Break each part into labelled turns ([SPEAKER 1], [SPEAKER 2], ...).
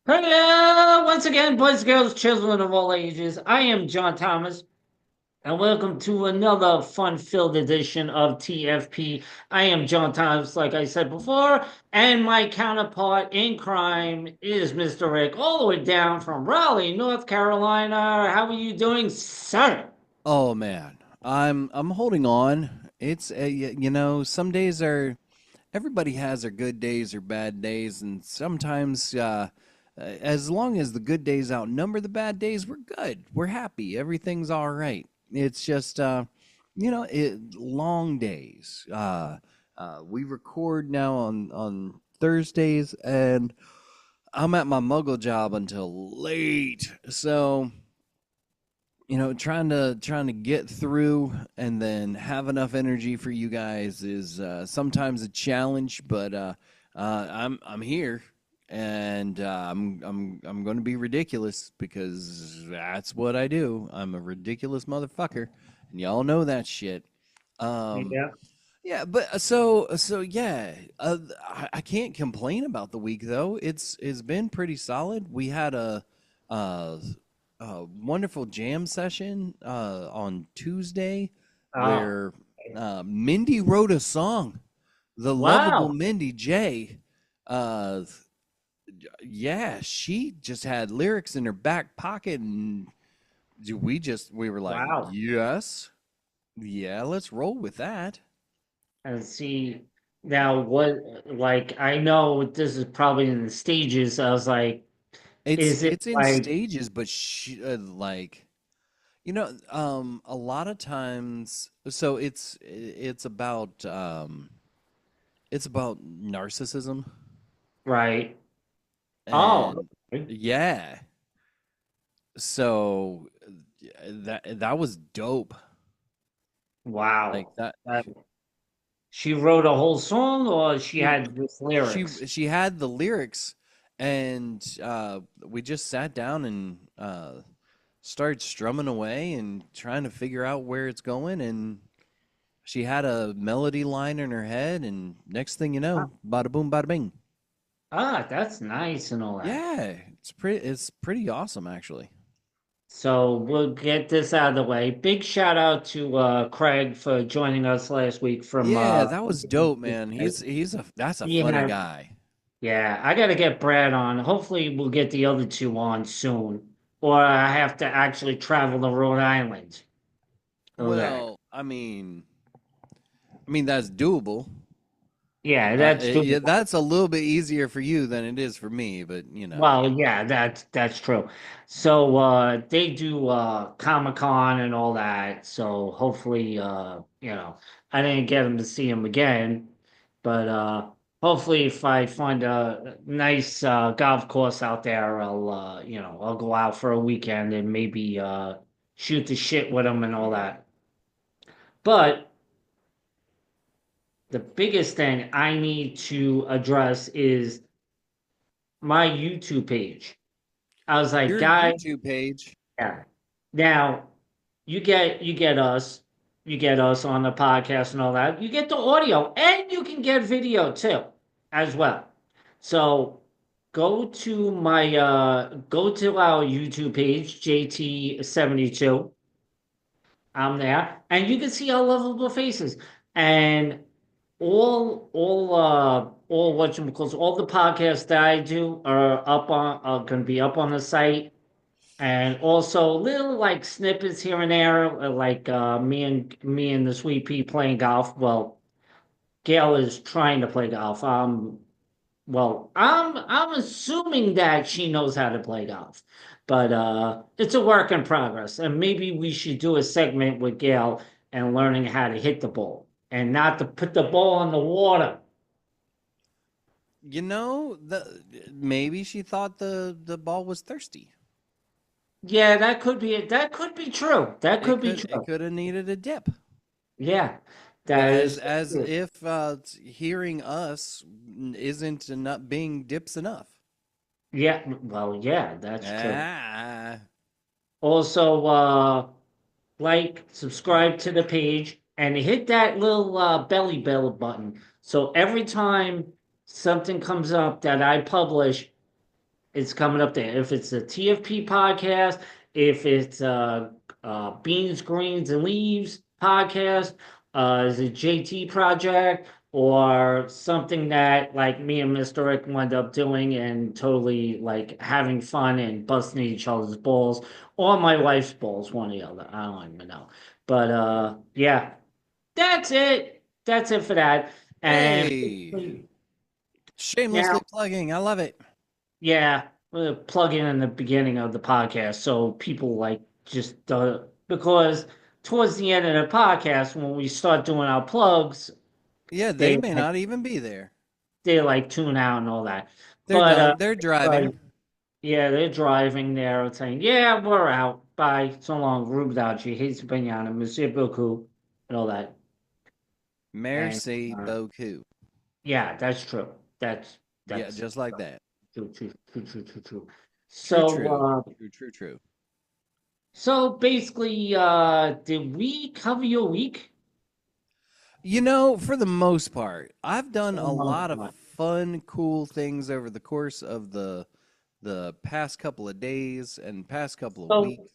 [SPEAKER 1] Hello, once again, boys, girls, children of all ages. I am John Thomas, and welcome to another fun-filled edition of TFP. I am John Thomas, like I said before, and my counterpart in crime is Mr. Rick, all the way down from Raleigh, North Carolina. How are you doing, sir?
[SPEAKER 2] Oh man, I'm holding on. It's some days are everybody has their good days or bad days, and sometimes as long as the good days outnumber the bad days, we're good. We're happy. Everything's all right. It's just long days. We record now on Thursdays, and I'm at my muggle job until late. So trying to get through and then have enough energy for you guys is sometimes a challenge, but I'm here, and I'm going to be ridiculous because that's what I do. I'm a ridiculous motherfucker, and y'all know that shit. Um,
[SPEAKER 1] Yeah.
[SPEAKER 2] yeah, but so yeah, I can't complain about the week though. It's been pretty solid. We had uh wonderful jam session on Tuesday
[SPEAKER 1] Oh,
[SPEAKER 2] where Mindy wrote a song. The lovable
[SPEAKER 1] wow.
[SPEAKER 2] Mindy J. Uh, yeah, she just had lyrics in her back pocket, and we were like,
[SPEAKER 1] Wow.
[SPEAKER 2] yes, yeah, let's roll with that.
[SPEAKER 1] And see now like I know this is probably in the stages. I was like,
[SPEAKER 2] It's
[SPEAKER 1] is it
[SPEAKER 2] it's in
[SPEAKER 1] like
[SPEAKER 2] stages, but like a lot of times, so it's about narcissism.
[SPEAKER 1] right? Oh,
[SPEAKER 2] And
[SPEAKER 1] okay.
[SPEAKER 2] yeah, so that was dope. Like
[SPEAKER 1] Wow.
[SPEAKER 2] that
[SPEAKER 1] Uh, she wrote a whole song or she
[SPEAKER 2] she
[SPEAKER 1] had just lyrics?
[SPEAKER 2] she had the lyrics, and we just sat down and started strumming away and trying to figure out where it's going, and she had a melody line in her head, and next thing you
[SPEAKER 1] Ah,
[SPEAKER 2] know, bada boom bada bing.
[SPEAKER 1] that's nice and all that.
[SPEAKER 2] Yeah, it's pretty awesome actually.
[SPEAKER 1] So we'll get this out of the way. Big shout out to Craig for joining us last week from
[SPEAKER 2] Yeah, that was dope, man. That's a funny
[SPEAKER 1] yeah,
[SPEAKER 2] guy.
[SPEAKER 1] yeah. I gotta get Brad on. Hopefully we'll get the other two on soon. Or I have to actually travel to Rhode Island. Oh, that.
[SPEAKER 2] Well, I mean that's doable.
[SPEAKER 1] Yeah, that's
[SPEAKER 2] Yeah,
[SPEAKER 1] doable.
[SPEAKER 2] that's a little bit easier for you than it is for me, but you know.
[SPEAKER 1] Well, yeah, that's true. So they do Comic-Con and all that. So hopefully I didn't get him to see him again, but hopefully if I find a nice golf course out there, I'll go out for a weekend and maybe shoot the shit with him and all that. But the biggest thing I need to address is my YouTube page. I was like,
[SPEAKER 2] Your
[SPEAKER 1] guys,
[SPEAKER 2] YouTube page.
[SPEAKER 1] yeah. Now you get us on the podcast and all that. You get the audio and you can get video too as well. So go to our YouTube page, JT72. I'm there, and you can see our lovable faces. And all all the podcasts that I do are gonna be up on the site, and also little like snippets here and there, like me and the sweet pea playing golf. Well, Gail is trying to play golf. Well, I'm assuming that she knows how to play golf, but it's a work in progress, and maybe we should do a segment with Gail and learning how to hit the ball and not to put the ball in the water.
[SPEAKER 2] The maybe she thought the ball was thirsty.
[SPEAKER 1] Yeah, that could be it. That could be true. That
[SPEAKER 2] It
[SPEAKER 1] could be
[SPEAKER 2] could it
[SPEAKER 1] true.
[SPEAKER 2] could have needed a dip.
[SPEAKER 1] Yeah, that is
[SPEAKER 2] As
[SPEAKER 1] true.
[SPEAKER 2] if hearing us isn't enough being dips enough.
[SPEAKER 1] Yeah, well, yeah, that's true.
[SPEAKER 2] Ah,
[SPEAKER 1] Also, like, subscribe to the page, and hit that little belly bell button. So every time something comes up that I publish, it's coming up there. If it's a TFP podcast, if it's Beans, Greens, and Leaves podcast, is it JT project, or something that like me and Mr. Rick wound up doing and totally like having fun and busting each other's balls, or my wife's balls, one or the other. I don't even know. But yeah, that's it. That's it for that. And
[SPEAKER 2] Hey, shamelessly
[SPEAKER 1] now,
[SPEAKER 2] plugging. I love it.
[SPEAKER 1] yeah, we'll plug in the beginning of the podcast so people like just because towards the end of the podcast when we start doing our plugs,
[SPEAKER 2] Yeah, they
[SPEAKER 1] they
[SPEAKER 2] may
[SPEAKER 1] like
[SPEAKER 2] not even be there.
[SPEAKER 1] they like tune out and all that.
[SPEAKER 2] They're
[SPEAKER 1] But
[SPEAKER 2] done. They're
[SPEAKER 1] right,
[SPEAKER 2] driving.
[SPEAKER 1] yeah, they're driving there saying, "Yeah, we're out. Bye. So long, Rubdachi, Hates Banana, Monsieur Beaucoup," and all that. And
[SPEAKER 2] Merci
[SPEAKER 1] uh,
[SPEAKER 2] beaucoup.
[SPEAKER 1] yeah, that's true.
[SPEAKER 2] Yeah,
[SPEAKER 1] That's
[SPEAKER 2] just like that.
[SPEAKER 1] true, true, true, true, true, true.
[SPEAKER 2] True,
[SPEAKER 1] So,
[SPEAKER 2] true.
[SPEAKER 1] uh,
[SPEAKER 2] True, true, true.
[SPEAKER 1] so basically, did we cover your week?
[SPEAKER 2] You know, for the most part, I've done
[SPEAKER 1] For the
[SPEAKER 2] a
[SPEAKER 1] most
[SPEAKER 2] lot of
[SPEAKER 1] part.
[SPEAKER 2] fun, cool things over the course of the past couple of days and past couple of
[SPEAKER 1] So,
[SPEAKER 2] weeks.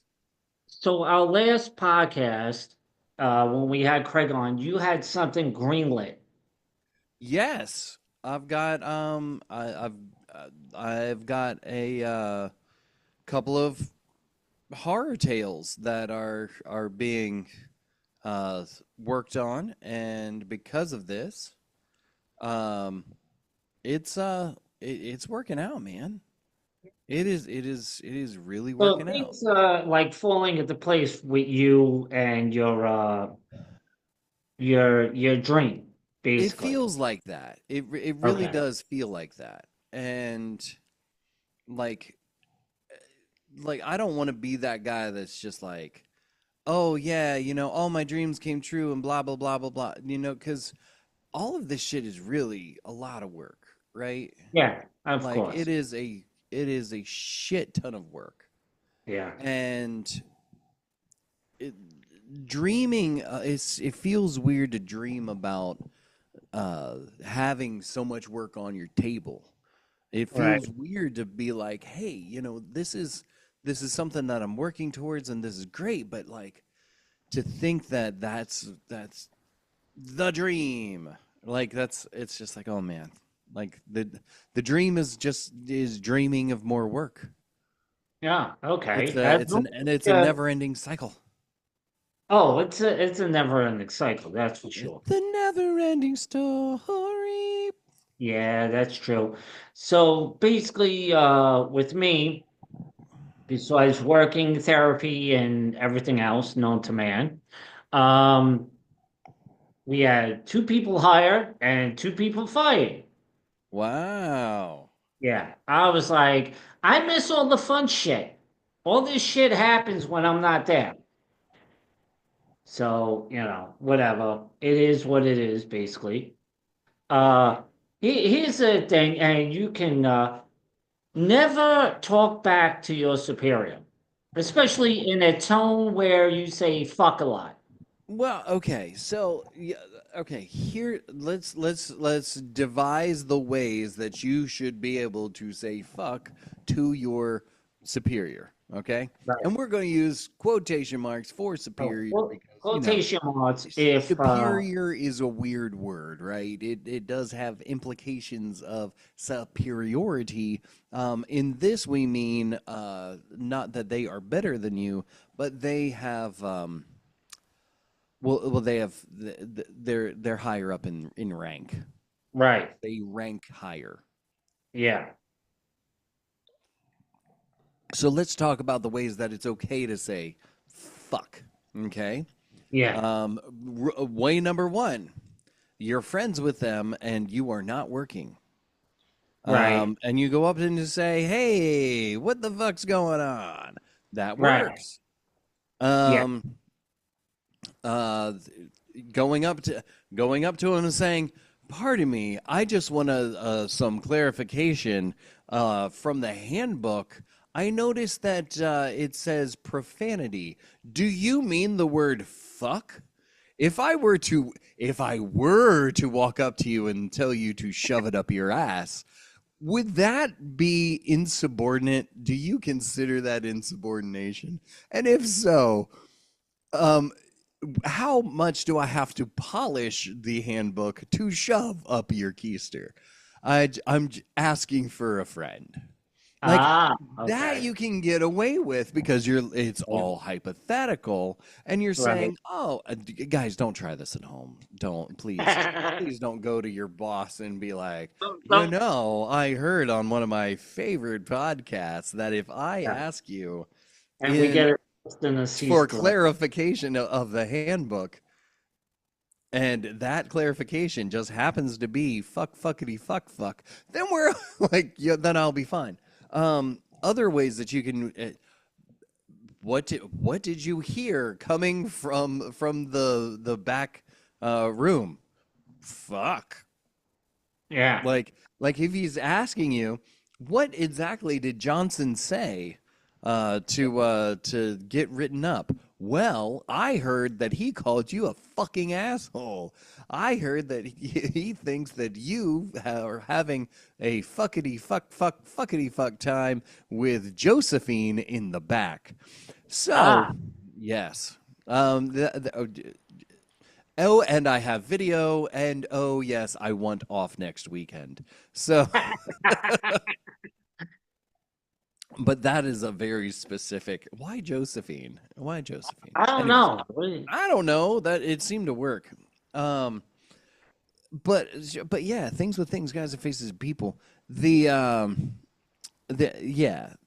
[SPEAKER 1] so our last podcast, when we had Craig on, you had something greenlit.
[SPEAKER 2] Yes, I've got a couple of horror tales that are being worked on, and because of this, um, it's working out, man. It is really
[SPEAKER 1] So
[SPEAKER 2] working out.
[SPEAKER 1] things like falling into place with you and your dream,
[SPEAKER 2] It
[SPEAKER 1] basically.
[SPEAKER 2] feels like that. It really
[SPEAKER 1] Okay.
[SPEAKER 2] does feel like that. And like I don't want to be that guy that's just like, "Oh yeah, all my dreams came true and blah blah blah blah blah." Cuz all of this shit is really a lot of work, right?
[SPEAKER 1] Yeah, of
[SPEAKER 2] Like
[SPEAKER 1] course.
[SPEAKER 2] it is a shit ton of work.
[SPEAKER 1] Yeah.
[SPEAKER 2] And it, dreaming it feels weird to dream about having so much work on your table. It
[SPEAKER 1] Right.
[SPEAKER 2] feels weird to be like, hey, this is something that I'm working towards, and this is great. But like to think that that's the dream, like it's just like, oh man, like the dream is dreaming of more work.
[SPEAKER 1] Yeah.
[SPEAKER 2] It's
[SPEAKER 1] Okay.
[SPEAKER 2] a it's an and it's a
[SPEAKER 1] Yeah.
[SPEAKER 2] never ending cycle.
[SPEAKER 1] Oh, it's a never-ending cycle, that's for sure.
[SPEAKER 2] It's a never ending story.
[SPEAKER 1] Yeah, that's true. So basically, with me, besides working, therapy, and everything else known to man, um, we had two people hired and two people fired.
[SPEAKER 2] Wow.
[SPEAKER 1] Yeah, I was like, I miss all the fun shit. All this shit happens when I'm not there. So, whatever. It is what it is, basically. Uh, here's the thing, and you can never talk back to your superior, especially in a tone where you say fuck a lot.
[SPEAKER 2] Well, okay. So, yeah, okay, here let's devise the ways that you should be able to say fuck to your superior, okay?
[SPEAKER 1] Right.
[SPEAKER 2] And we're going to use quotation marks for
[SPEAKER 1] Oh,
[SPEAKER 2] superior
[SPEAKER 1] well,
[SPEAKER 2] because,
[SPEAKER 1] quotation marks if
[SPEAKER 2] superior is a weird word, right? It does have implications of superiority. In this, we mean not that they are better than you, but they have they have they're higher up in rank.
[SPEAKER 1] right.
[SPEAKER 2] They rank higher.
[SPEAKER 1] Yeah.
[SPEAKER 2] So let's talk about the ways that it's okay to say fuck. Okay.
[SPEAKER 1] Yeah.
[SPEAKER 2] Way number one, you're friends with them and you are not working.
[SPEAKER 1] Right.
[SPEAKER 2] And you go up and you say, "Hey, what the fuck's going on?" That
[SPEAKER 1] Right.
[SPEAKER 2] works.
[SPEAKER 1] Yeah.
[SPEAKER 2] Um, uh, going up to him and saying, "Pardon me, I just want some clarification from the handbook. I noticed that it says profanity. Do you mean the word fuck? If I were to walk up to you and tell you to shove it up your ass, Would that be insubordinate? Do you consider that insubordination? And if so, um, how much do I have to polish the handbook to shove up your keister? I'm asking for a friend. Like
[SPEAKER 1] Ah,
[SPEAKER 2] that
[SPEAKER 1] okay.
[SPEAKER 2] you can get away with because it's all hypothetical and you're
[SPEAKER 1] Right.
[SPEAKER 2] saying, "Oh, guys, don't try this at home. Don't please don't go to your boss and be like, I heard on one of my favorite podcasts that if I
[SPEAKER 1] Yeah.
[SPEAKER 2] ask you
[SPEAKER 1] And we
[SPEAKER 2] in
[SPEAKER 1] get it in a cease
[SPEAKER 2] for
[SPEAKER 1] to let.
[SPEAKER 2] clarification of the handbook, and that clarification just happens to be fuck fuckity fuck fuck, then we're like, yeah, then I'll be fine. Other ways that you can, what did you hear coming from the back room? Fuck.
[SPEAKER 1] Yeah.
[SPEAKER 2] Like if he's asking you, what exactly did Johnson say to get written up? Well, I heard that he called you a fucking asshole. I heard that he thinks that you are having a fuckity fuck time with Josephine in the back. So,
[SPEAKER 1] Ah,
[SPEAKER 2] yes. Oh, and I have video, and oh, yes, I want off next weekend. So, but that is a very specific. Why Josephine? Why Josephine?
[SPEAKER 1] I don't
[SPEAKER 2] Anyways,
[SPEAKER 1] know.
[SPEAKER 2] I don't know that it seemed to work. Um, but yeah, things with things, guys, and faces of people. Yeah,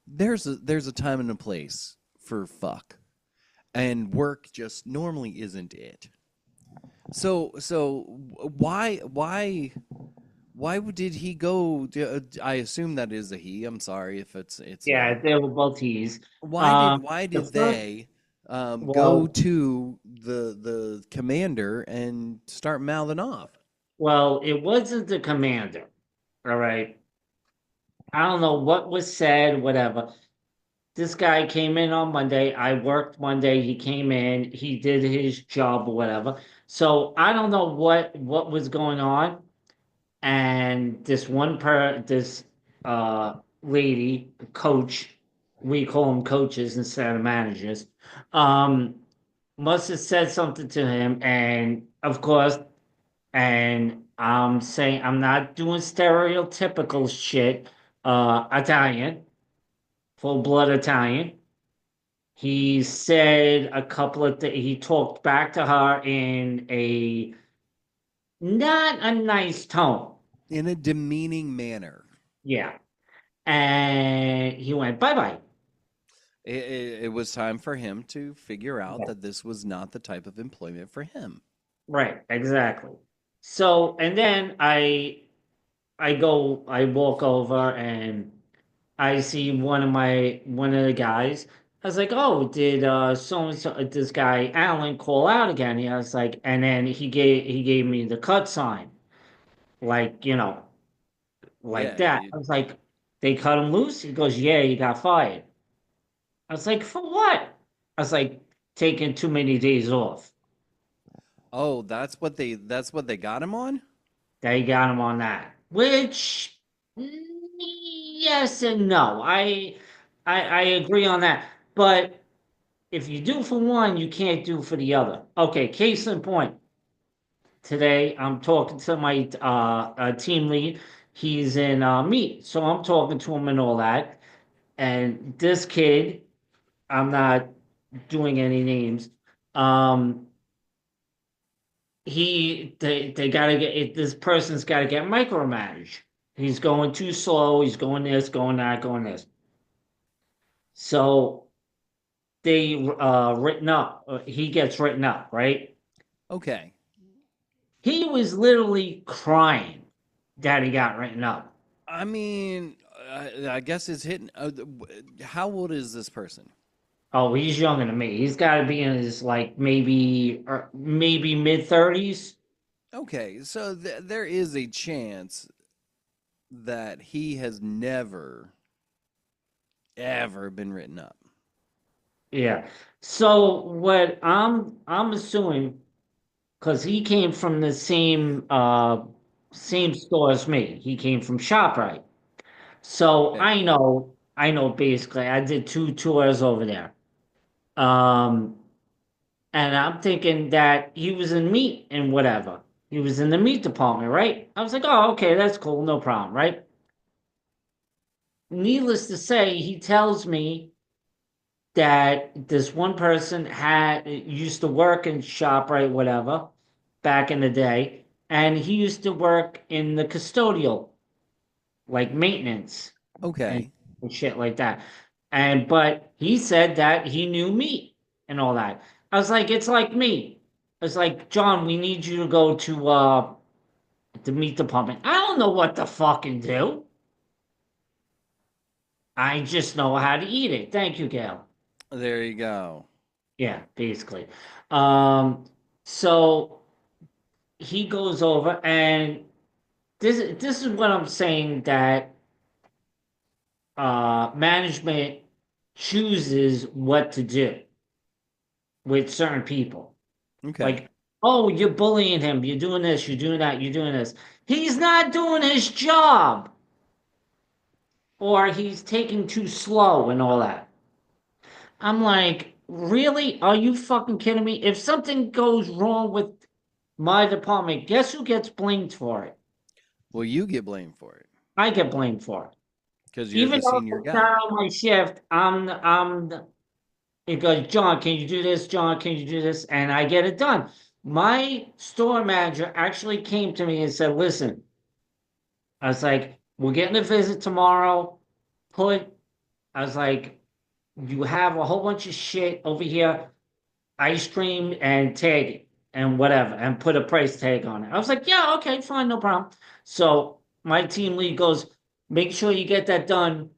[SPEAKER 2] there's a time and a place for fuck, and work just normally isn't it. So why did he go? I assume that is a he. I'm sorry if it's
[SPEAKER 1] Yeah,
[SPEAKER 2] a.
[SPEAKER 1] they were both T's.
[SPEAKER 2] Why did
[SPEAKER 1] The first,
[SPEAKER 2] they go
[SPEAKER 1] well,
[SPEAKER 2] to the commander and start mouthing off?
[SPEAKER 1] it wasn't the commander. All right. I don't know what was said, whatever. This guy came in on Monday. I worked Monday. He came in. He did his job or whatever. So I don't know what was going on. And this lady coach, we call them coaches instead of managers, um must have said something to him, and of course, and I'm saying I'm not doing stereotypical shit. Italian, full blood Italian. He said a couple of things. He talked back to her in a not a nice tone.
[SPEAKER 2] In a demeaning manner.
[SPEAKER 1] Yeah. And he went, bye bye.
[SPEAKER 2] It was time for him to figure out that this was not the type of employment for him.
[SPEAKER 1] Right, exactly. So, and then I walk over and I see one of the guys. I was like, oh, did so and so this guy Alan call out again? I was like, and then he gave me the cut sign, like, like
[SPEAKER 2] Yeah,
[SPEAKER 1] that. I was like, they cut him loose? He goes, yeah, he got fired. I was like, for what? I was like, taking too many days off.
[SPEAKER 2] oh, that's what they got him on?
[SPEAKER 1] They got him on that. Which, yes and no. I agree on that. But if you do for one, you can't do for the other. Okay, case in point. Today, I'm talking to my team lead. He's in meet, so I'm talking to him and all that. And this kid, I'm not doing any names. Um, they gotta get it. This person's got to get micromanaged. He's going too slow. He's going this, going that, going this. So they written up. He gets written up, right?
[SPEAKER 2] Okay.
[SPEAKER 1] He was literally crying that he got written up.
[SPEAKER 2] I mean, I guess it's hitting. How old is this person?
[SPEAKER 1] Oh, he's younger than me. He's got to be in his like maybe mid 30s.
[SPEAKER 2] Okay, so there is a chance that he has never, ever been written up.
[SPEAKER 1] Yeah. So what I'm assuming, because he came from the same store as me. He came from ShopRite. So
[SPEAKER 2] Okay.
[SPEAKER 1] I know basically I did two tours over there. Um, and I'm thinking that he was in meat and whatever. He was in the meat department, right? I was like, oh, okay, that's cool, no problem, right? Needless to say, he tells me that this one person had used to work in ShopRite, whatever, back in the day, and he used to work in the custodial, like maintenance and,
[SPEAKER 2] Okay.
[SPEAKER 1] and shit like that. And but he said that he knew me and all that. I was like, it's like me. It's like, John, we need you to go to the meat department. I don't know what to fucking do. I just know how to eat it. Thank you, Gail.
[SPEAKER 2] There you go.
[SPEAKER 1] Yeah, basically. Um, so he goes over and this is what I'm saying that management chooses what to do with certain people.
[SPEAKER 2] Okay.
[SPEAKER 1] Like, oh, you're bullying him, you're doing this, you're doing that, you're doing this. He's not doing his job, or he's taking too slow and all that. I'm like, really? Are you fucking kidding me? If something goes wrong with my department, guess who gets blamed for it?
[SPEAKER 2] Well, you get blamed for it
[SPEAKER 1] I get blamed for it.
[SPEAKER 2] because you're
[SPEAKER 1] Even
[SPEAKER 2] the
[SPEAKER 1] though
[SPEAKER 2] senior
[SPEAKER 1] it's not
[SPEAKER 2] guy.
[SPEAKER 1] on my shift, it goes, John, can you do this? John, can you do this? And I get it done. My store manager actually came to me and said, listen, I was like, we're getting a visit tomorrow. Put, I was like, you have a whole bunch of shit over here, ice cream and tag it and whatever, and put a price tag on it. I was like, yeah, okay, fine, no problem. So my team lead goes, make sure you get that done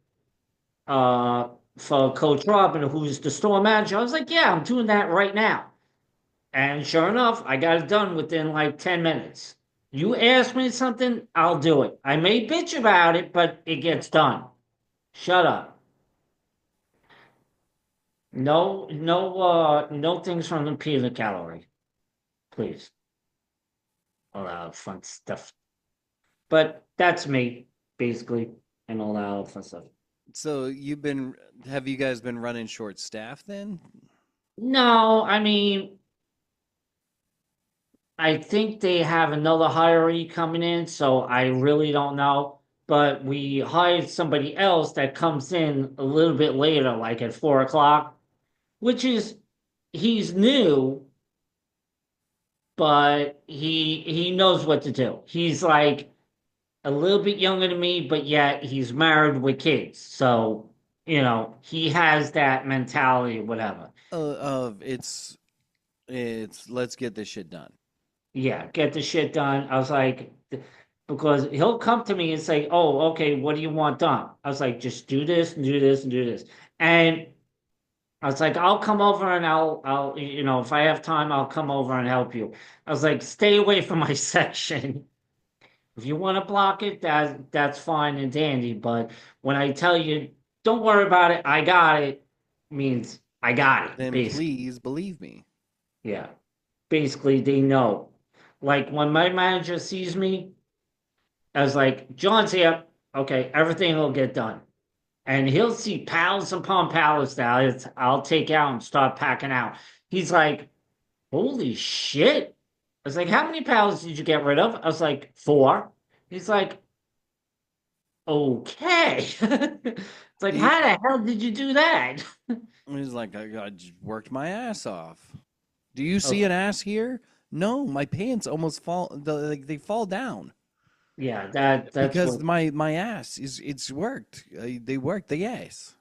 [SPEAKER 1] for Coach Robin, who's the store manager. I was like, yeah, I'm doing that right now. And sure enough, I got it done within like 10 minutes. You ask me something, I'll do it. I may bitch about it, but it gets done. Shut up. No things from the peanut gallery, please. All that fun stuff. But that's me, basically, and all that fun stuff.
[SPEAKER 2] So have you guys been running short staff then?
[SPEAKER 1] No, I mean, I think they have another hiree coming in, so I really don't know. But we hired somebody else that comes in a little bit later, like at 4 o'clock, which is he's new, but he knows what to do. He's like a little bit younger than me, but yet he's married with kids. So, he has that mentality, whatever.
[SPEAKER 2] Of it's let's get this shit done.
[SPEAKER 1] Yeah, get the shit done. I was like, because he'll come to me and say, "Oh, okay, what do you want done?" I was like, "Just do this and do this and do this." And I was like, "I'll come over and if I have time, I'll come over and help you." I was like, "Stay away from my section. If you want to block it, that's fine and dandy. But when I tell you, don't worry about it, I got it, means I got it,
[SPEAKER 2] Then
[SPEAKER 1] basically."
[SPEAKER 2] please believe me.
[SPEAKER 1] Yeah. Basically, they know. Like when my manager sees me, I was like, John's here. Okay, everything will get done. And he'll see pallets upon pallets that I'll take out and start packing out. He's like, holy shit. I was like, how many pallets did you get rid of? I was like, four. He's like, okay. It's like,
[SPEAKER 2] He
[SPEAKER 1] how the hell did you do that?
[SPEAKER 2] he's like, I just worked my ass off. Do you see
[SPEAKER 1] Okay.
[SPEAKER 2] an ass here? No, my pants almost like they fall down
[SPEAKER 1] Yeah, that's
[SPEAKER 2] because
[SPEAKER 1] what,
[SPEAKER 2] my ass it's worked. They worked the ass.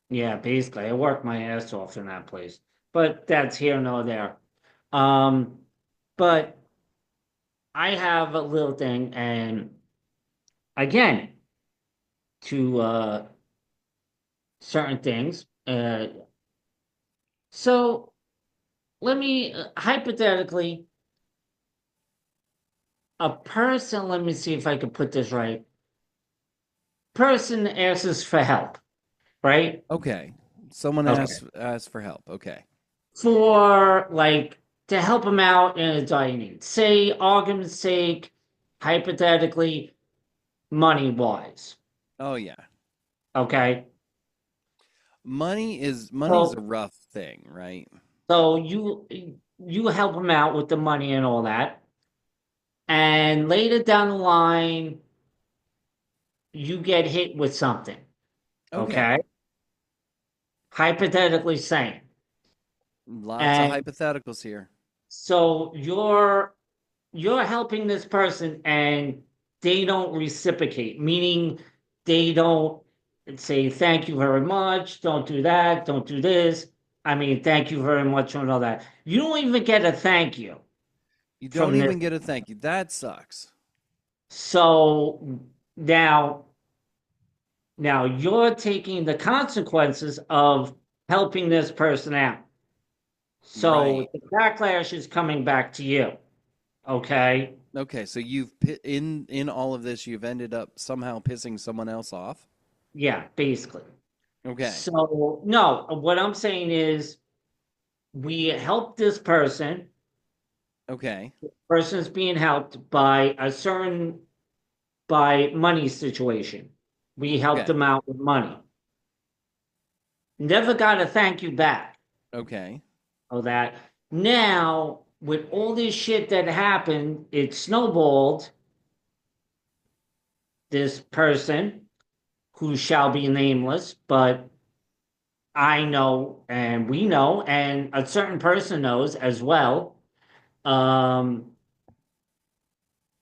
[SPEAKER 1] yeah, basically, I worked my ass off in that place. But that's here nor there. Um, but I have a little thing, and again, to certain things. So let me hypothetically, a person, let me see if I can put this right. Person asks for help, right?
[SPEAKER 2] Okay. Someone
[SPEAKER 1] Okay.
[SPEAKER 2] asks for help. Okay.
[SPEAKER 1] For like to help them out in a dire need. Say, argument's sake, hypothetically, money wise.
[SPEAKER 2] Oh yeah.
[SPEAKER 1] Okay.
[SPEAKER 2] Money's a
[SPEAKER 1] So
[SPEAKER 2] rough thing, right?
[SPEAKER 1] so you help them out with the money and all that. And later down the line, you get hit with something. Okay.
[SPEAKER 2] Okay.
[SPEAKER 1] Hypothetically saying.
[SPEAKER 2] Lots of
[SPEAKER 1] And
[SPEAKER 2] hypotheticals here.
[SPEAKER 1] so you're helping this person and they don't reciprocate, meaning they don't say thank you very much, don't do that, don't do this. I mean, thank you very much and all that. You don't even get a thank you
[SPEAKER 2] You don't
[SPEAKER 1] from this.
[SPEAKER 2] even get a thank you. That sucks.
[SPEAKER 1] So now now you're taking the consequences of helping this person out. So
[SPEAKER 2] Right.
[SPEAKER 1] the backlash is coming back to you. Okay.
[SPEAKER 2] Okay, so in all of this you've ended up somehow pissing someone else off.
[SPEAKER 1] Yeah, basically.
[SPEAKER 2] Okay.
[SPEAKER 1] So, no, what I'm saying is we help this person.
[SPEAKER 2] Okay.
[SPEAKER 1] Person's being helped by a certain by money situation. We helped
[SPEAKER 2] Okay.
[SPEAKER 1] them out with money. Never got a thank you back.
[SPEAKER 2] Okay.
[SPEAKER 1] Oh, that now with all this shit that happened, it snowballed. This person who shall be nameless, but I know and we know, and a certain person knows as well. Um,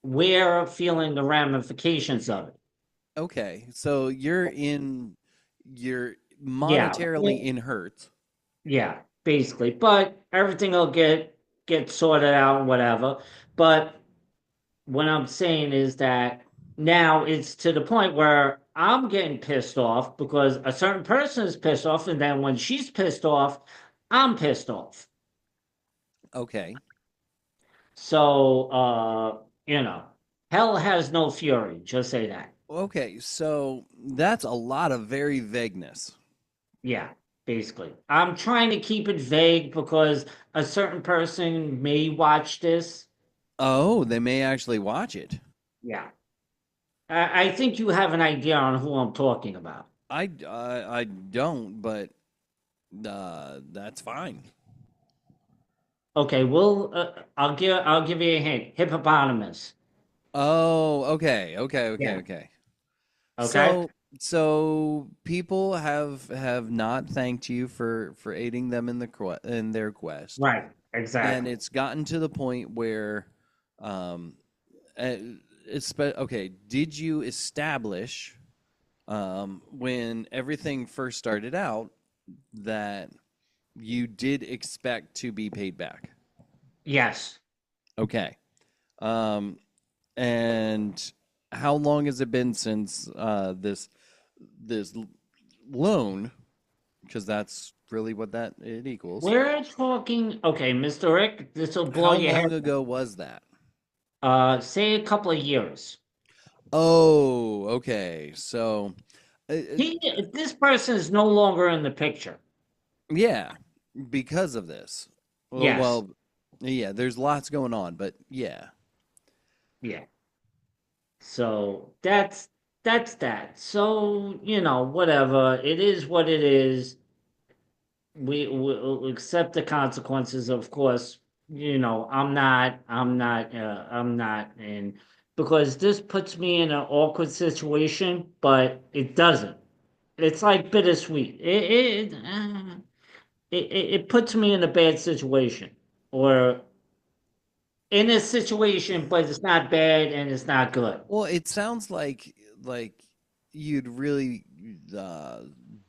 [SPEAKER 1] we're feeling the ramifications of it.
[SPEAKER 2] Okay. So you're
[SPEAKER 1] Yeah,
[SPEAKER 2] monetarily in hurt.
[SPEAKER 1] yeah, basically. But everything will get sorted out, whatever. But what I'm saying is that now it's to the point where I'm getting pissed off because a certain person is pissed off, and then when she's pissed off, I'm pissed off.
[SPEAKER 2] Okay.
[SPEAKER 1] So hell has no fury, just say that.
[SPEAKER 2] Okay. So that's a lot of very vagueness.
[SPEAKER 1] Yeah, basically. I'm trying to keep it vague because a certain person may watch this.
[SPEAKER 2] Oh, they may actually watch it.
[SPEAKER 1] Yeah. I think you have an idea on who I'm talking about.
[SPEAKER 2] I don't, but that's fine.
[SPEAKER 1] Okay, well, I'll give you a hint. Hippopotamus.
[SPEAKER 2] Oh, okay, okay, okay,
[SPEAKER 1] Yeah.
[SPEAKER 2] okay.
[SPEAKER 1] Okay.
[SPEAKER 2] So people have not thanked you for aiding them in in their quest,
[SPEAKER 1] Right.
[SPEAKER 2] and
[SPEAKER 1] Exactly.
[SPEAKER 2] it's gotten to the point where, um, uh, okay. Did you establish when everything first started out that you did expect to be paid back?
[SPEAKER 1] Yes.
[SPEAKER 2] Okay. Um, and how long has it been since this loan? Because that's really what that it equals.
[SPEAKER 1] We're talking. Okay, Mr. Rick, this will blow
[SPEAKER 2] How
[SPEAKER 1] your head.
[SPEAKER 2] long ago was that?
[SPEAKER 1] Say a couple of years.
[SPEAKER 2] Oh, okay. So,
[SPEAKER 1] He, this person is no longer in the picture.
[SPEAKER 2] yeah, because of this.
[SPEAKER 1] Yes.
[SPEAKER 2] Well, yeah. There's lots going on, but yeah.
[SPEAKER 1] Yeah. So that's that. So, whatever. It is what it is. We'll accept the consequences, of course. I'm not in because this puts me in an awkward situation, but it doesn't. It's like bittersweet. It puts me in a bad situation or in a situation, but it's not bad and it's not good.
[SPEAKER 2] Well, it sounds like you'd really uh,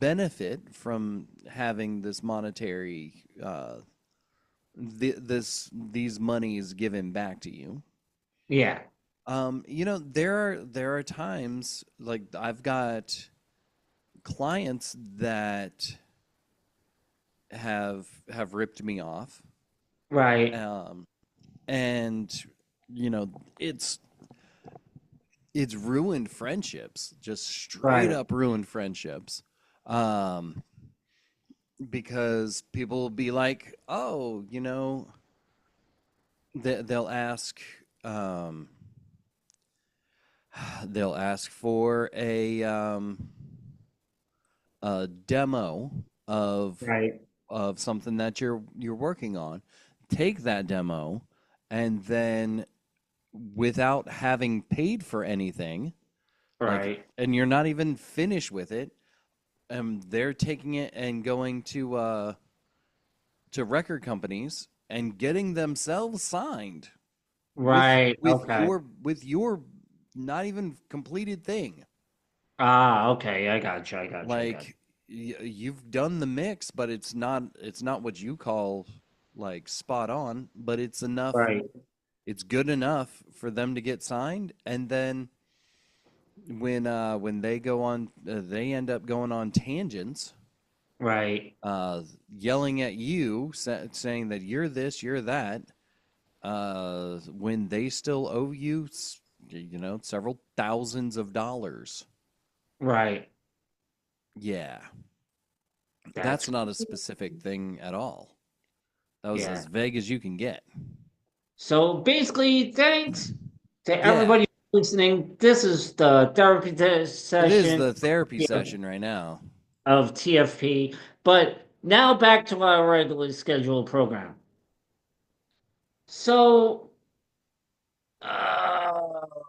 [SPEAKER 2] benefit from having this monetary these monies given back to you.
[SPEAKER 1] Yeah.
[SPEAKER 2] There are times like I've got clients that have ripped me off,
[SPEAKER 1] Right.
[SPEAKER 2] um, and you know it's it's ruined friendships, just straight
[SPEAKER 1] Right.
[SPEAKER 2] up ruined friendships. Um, because people will be like, oh, they'll ask, um, They'll ask for a demo
[SPEAKER 1] Right.
[SPEAKER 2] of something that you're working on. Take that demo, and then without having paid for anything, like,
[SPEAKER 1] Right.
[SPEAKER 2] and you're not even finished with it, they're taking it and going to record companies and getting themselves signed
[SPEAKER 1] Right.
[SPEAKER 2] with
[SPEAKER 1] Okay.
[SPEAKER 2] your not even completed thing.
[SPEAKER 1] Ah, okay. I got you. I got you. I got you.
[SPEAKER 2] Like you've done the mix, but it's not what you call like spot on, but it's enough.
[SPEAKER 1] Right.
[SPEAKER 2] It's good enough for them to get signed, and then when they go on, they end up going on tangents,
[SPEAKER 1] Right.
[SPEAKER 2] yelling at you, saying that you're this, you're that, when they still owe you, several thousands of dollars.
[SPEAKER 1] Right.
[SPEAKER 2] Yeah, that's
[SPEAKER 1] That's
[SPEAKER 2] not a specific thing at all. That was as
[SPEAKER 1] yeah.
[SPEAKER 2] vague as you can get.
[SPEAKER 1] So basically, thanks to
[SPEAKER 2] Yeah,
[SPEAKER 1] everybody listening. This is the therapy
[SPEAKER 2] it is
[SPEAKER 1] session
[SPEAKER 2] the therapy session right now.
[SPEAKER 1] of TFP. But now back to our regularly scheduled program. So,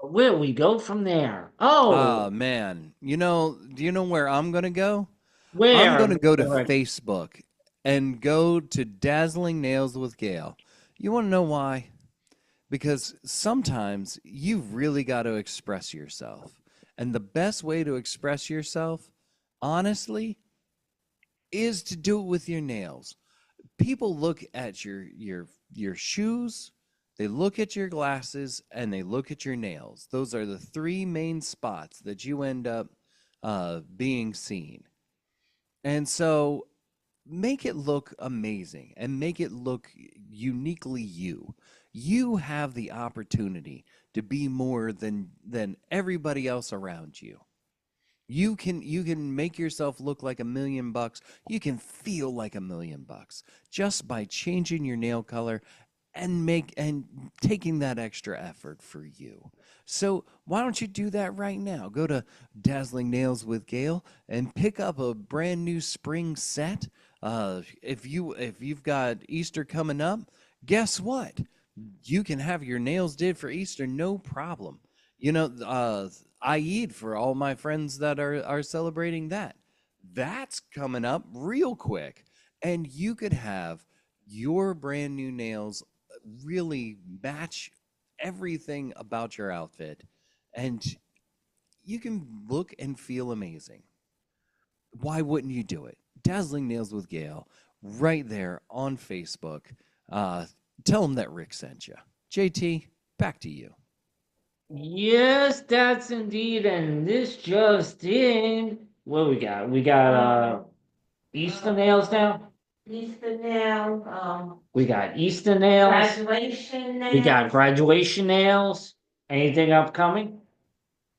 [SPEAKER 1] where do we go from there?
[SPEAKER 2] Ah,
[SPEAKER 1] Oh,
[SPEAKER 2] man. Do you know where I'm going to go? I'm
[SPEAKER 1] where,
[SPEAKER 2] going to go to
[SPEAKER 1] Mr. Rick?
[SPEAKER 2] Facebook and go to Dazzling Nails with Gail. You want to know why? Because sometimes you've really got to express yourself. And the best way to express yourself, honestly, is to do it with your nails. People look at your shoes, they look at your glasses, and they look at your nails. Those are the three main spots that you end up being seen. And so make it look amazing and make it look uniquely you. You have the opportunity to be more than everybody else around you. You can make yourself look like $1,000,000. You can feel like $1,000,000 just by changing your nail color and taking that extra effort for you. So why don't you do that right now? Go to Dazzling Nails with Gail and pick up a brand new spring set. If you've got Easter coming up, guess what? You can have your nails did for Easter, no problem. I eat for all my friends that are celebrating that. That's coming up real quick. And you could have your brand new nails really match everything about your outfit. And you can look and feel amazing. Why wouldn't you do it? Dazzling Nails with Gail, right there on Facebook. Uh, Tell them that Rick sent you. JT, back to you.
[SPEAKER 1] Yes, that's indeed. And this just in. What we got? We got Easter nails now.
[SPEAKER 3] Easter nails,
[SPEAKER 1] We got Easter nails.
[SPEAKER 3] graduation
[SPEAKER 1] We got
[SPEAKER 3] nails,
[SPEAKER 1] graduation nails. Anything upcoming?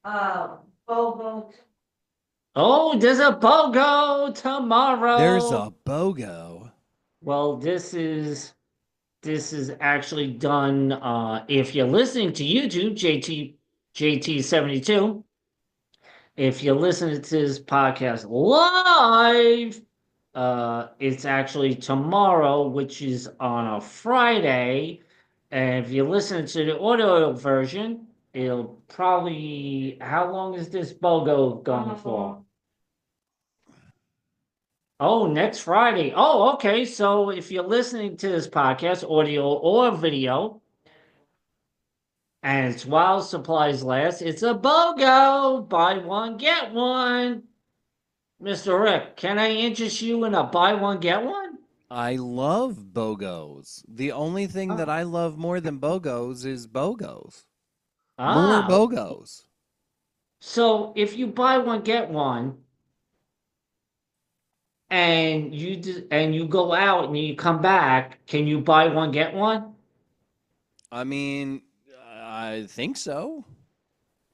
[SPEAKER 3] bobo.
[SPEAKER 1] Oh, there's a BOGO
[SPEAKER 2] There's
[SPEAKER 1] tomorrow.
[SPEAKER 2] a BOGO.
[SPEAKER 1] Well, this is actually done if you're listening to YouTube, JT72. If you're listening to this podcast live, it's actually tomorrow, which is on a Friday. And if you're listening to the audio version, it'll probably, how long is this BOGO going for? Oh, next Friday. Oh, okay. So if you're listening to this podcast, audio or video, and it's while supplies last, it's a BOGO. Buy one, get one. Mr. Rick, can I interest you in a buy one, get one?
[SPEAKER 2] I love BOGOs. The only thing that
[SPEAKER 1] Oh.
[SPEAKER 2] I love more than BOGOs is BOGOs. More
[SPEAKER 1] Ah,
[SPEAKER 2] BOGOs.
[SPEAKER 1] so if you buy one, get one, and you go out and you come back, can you buy one, get one?
[SPEAKER 2] I mean, I think so.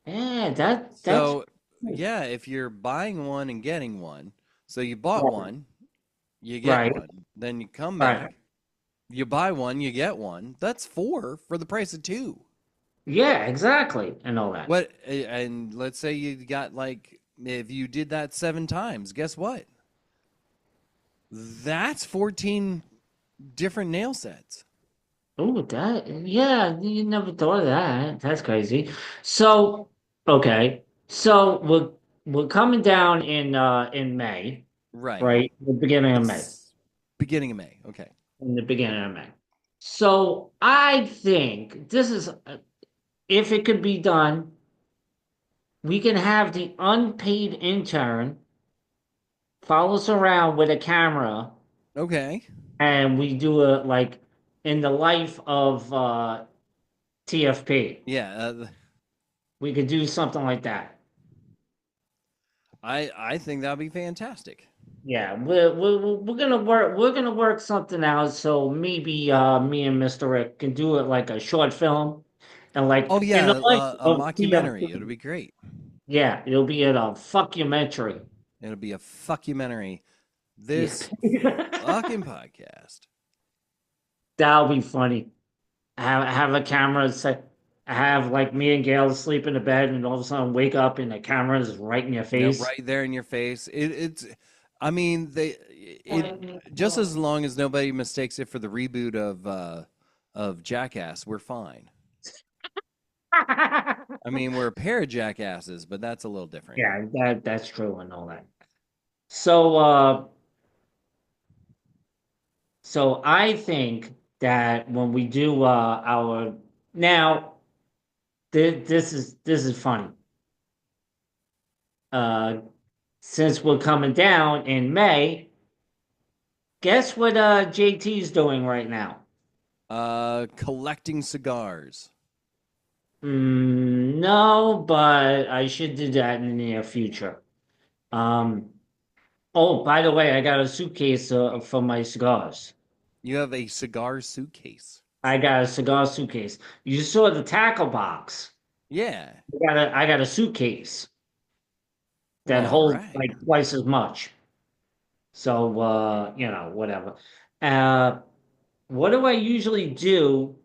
[SPEAKER 1] Yeah, that's
[SPEAKER 2] So, yeah, if you're buying one and getting one, so you bought one, you get
[SPEAKER 1] right,
[SPEAKER 2] one. Then you come
[SPEAKER 1] right.
[SPEAKER 2] back, you buy one, you get one. That's four for the price of two.
[SPEAKER 1] Yeah, exactly, and all that.
[SPEAKER 2] What and let's say you got like if you did that 7 times, guess what? That's 14 different nail sets.
[SPEAKER 1] Oh, that, yeah, you never thought of that. That's crazy. So, okay, so we're coming down in May,
[SPEAKER 2] Right.
[SPEAKER 1] right? The beginning of May.
[SPEAKER 2] Yes. Beginning of May. Okay.
[SPEAKER 1] In the beginning of May. So I think this is, if it could be done, we can have the unpaid intern follow us around with a camera,
[SPEAKER 2] Okay.
[SPEAKER 1] and we do a like in the life of TFP.
[SPEAKER 2] Yeah,
[SPEAKER 1] We could do something like that.
[SPEAKER 2] I think that'd be fantastic.
[SPEAKER 1] Yeah, we're gonna work something out. So maybe me and Mr. Rick can do it like a short film, and like
[SPEAKER 2] Oh
[SPEAKER 1] in
[SPEAKER 2] yeah,
[SPEAKER 1] the life
[SPEAKER 2] a
[SPEAKER 1] of
[SPEAKER 2] mockumentary.
[SPEAKER 1] TFP.
[SPEAKER 2] It'll be great.
[SPEAKER 1] Yeah, it'll be at a fuckumentary.
[SPEAKER 2] It'll be a fuckumentary.
[SPEAKER 1] Yeah.
[SPEAKER 2] This fucking podcast.
[SPEAKER 1] That'll be funny. Have a camera set. Have like me and Gail sleep in the bed, and all of a sudden wake up, and the camera is right in your
[SPEAKER 2] No,
[SPEAKER 1] face.
[SPEAKER 2] right there in your face. It's. I mean, it just as long as nobody mistakes it for the reboot of Jackass, we're fine. I mean, we're a pair of jackasses, but that's a little different.
[SPEAKER 1] Yeah, that's true and all that. So so I think that when we do our now this is funny. Uh since we're coming down in May, guess what JT's doing right now?
[SPEAKER 2] Collecting cigars.
[SPEAKER 1] No, but I should do that in the near future. Um, oh, by the way, I got a suitcase for my cigars.
[SPEAKER 2] You have a cigar suitcase.
[SPEAKER 1] I got a cigar suitcase. You saw the tackle box.
[SPEAKER 2] Yeah.
[SPEAKER 1] I got a suitcase that
[SPEAKER 2] All
[SPEAKER 1] holds
[SPEAKER 2] right.
[SPEAKER 1] like twice as much. So whatever. Uh, what do I usually do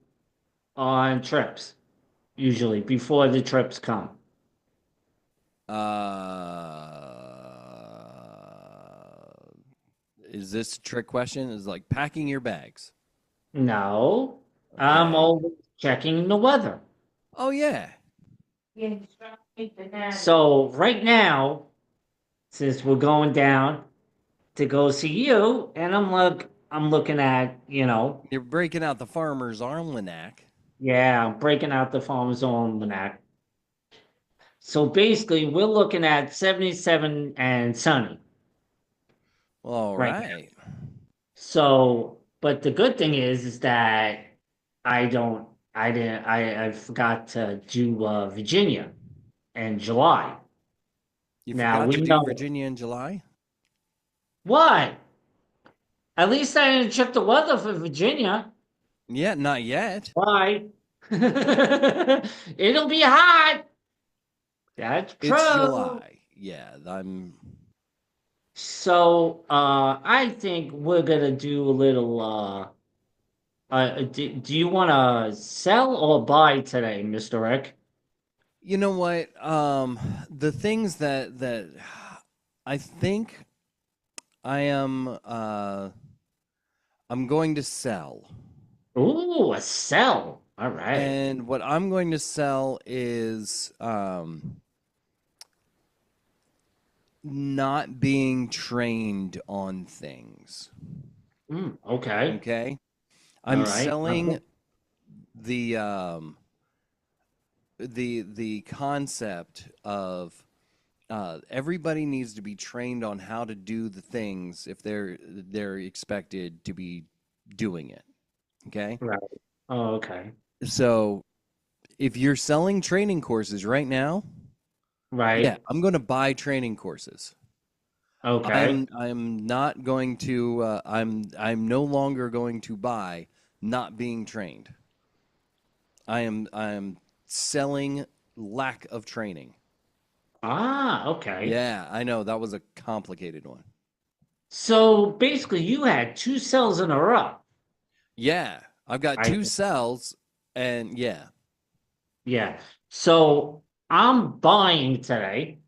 [SPEAKER 1] on trips? Usually before the trips come.
[SPEAKER 2] Is this a trick question? Is like packing your bags.
[SPEAKER 1] No, I'm
[SPEAKER 2] Okay.
[SPEAKER 1] always checking the weather.
[SPEAKER 2] Oh yeah.
[SPEAKER 1] So right now, since we're going down to go see you, and I'm looking at,
[SPEAKER 2] You're breaking out the farmer's almanac.
[SPEAKER 1] yeah, I'm breaking out the farmer's almanac. So basically, we're looking at 77 and sunny
[SPEAKER 2] All
[SPEAKER 1] right now.
[SPEAKER 2] right.
[SPEAKER 1] So, but the good thing is that I don't, I didn't, I forgot to do Virginia in July.
[SPEAKER 2] You
[SPEAKER 1] Now
[SPEAKER 2] forgot
[SPEAKER 1] we
[SPEAKER 2] to do
[SPEAKER 1] know
[SPEAKER 2] Virginia in July?
[SPEAKER 1] what. At least I didn't check the weather for Virginia.
[SPEAKER 2] Yeah, not yet.
[SPEAKER 1] Why? It'll be hot. That's
[SPEAKER 2] It's
[SPEAKER 1] true.
[SPEAKER 2] July. Yeah, I'm
[SPEAKER 1] So, I think we're gonna do a little. Do you want to sell or buy today, Mr. Rick?
[SPEAKER 2] You know what? The things that I think I am I'm going to sell.
[SPEAKER 1] Ooh, a sell. All right.
[SPEAKER 2] And what I'm going to sell is not being trained on things.
[SPEAKER 1] Okay.
[SPEAKER 2] Okay?
[SPEAKER 1] All
[SPEAKER 2] I'm
[SPEAKER 1] right.
[SPEAKER 2] selling the the concept of everybody needs to be trained on how to do the things if they're expected to be doing it. Okay?
[SPEAKER 1] Right. Oh, okay.
[SPEAKER 2] So if you're selling training courses right now, yeah,
[SPEAKER 1] Right.
[SPEAKER 2] I'm going to buy training courses.
[SPEAKER 1] Okay.
[SPEAKER 2] I'm not going to I'm no longer going to buy not being trained. I am selling lack of training.
[SPEAKER 1] Ah, okay.
[SPEAKER 2] Yeah, I know that was a complicated one.
[SPEAKER 1] So basically, you had two cells in a row.
[SPEAKER 2] Yeah, I've got
[SPEAKER 1] I
[SPEAKER 2] 2 cells and yeah.
[SPEAKER 1] Yeah. So I'm buying today,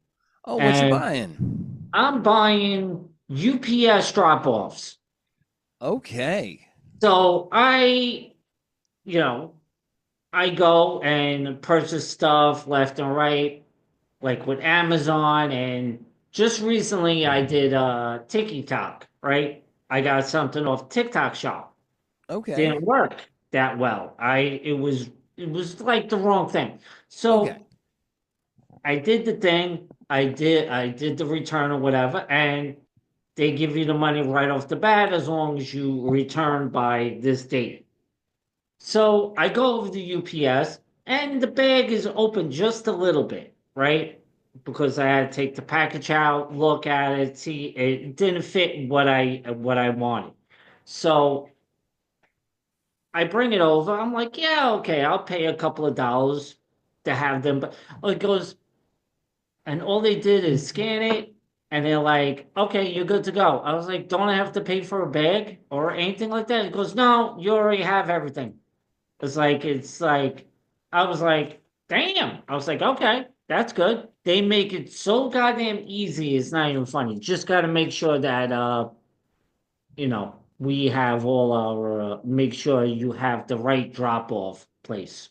[SPEAKER 2] Oh, what you
[SPEAKER 1] and
[SPEAKER 2] buying?
[SPEAKER 1] I'm buying UPS drop-offs.
[SPEAKER 2] Okay.
[SPEAKER 1] So you know, I go and purchase stuff left and right, like with Amazon, and just recently I did TikTok, right? I got something off TikTok shop.
[SPEAKER 2] Okay.
[SPEAKER 1] Didn't work that well. It was like the wrong thing.
[SPEAKER 2] Okay.
[SPEAKER 1] So I did the thing. I did the return or whatever, and they give you the money right off the bat as long as you return by this date. So I go over to UPS and the bag is open just a little bit, right? Because I had to take the package out, look at it, see it didn't fit what I wanted. So I bring it over. I'm like, yeah, okay, I'll pay a couple of dollars to have them. But it goes, and all they did is scan it, and they're like, okay, you're good to go. I was like, don't I have to pay for a bag or anything like that? It goes, no, you already have everything. It's like, I was like, damn. I was like, okay, that's good. They make it so goddamn easy. It's not even funny. Just got to make sure that, we have all our, make sure you have the right drop off place.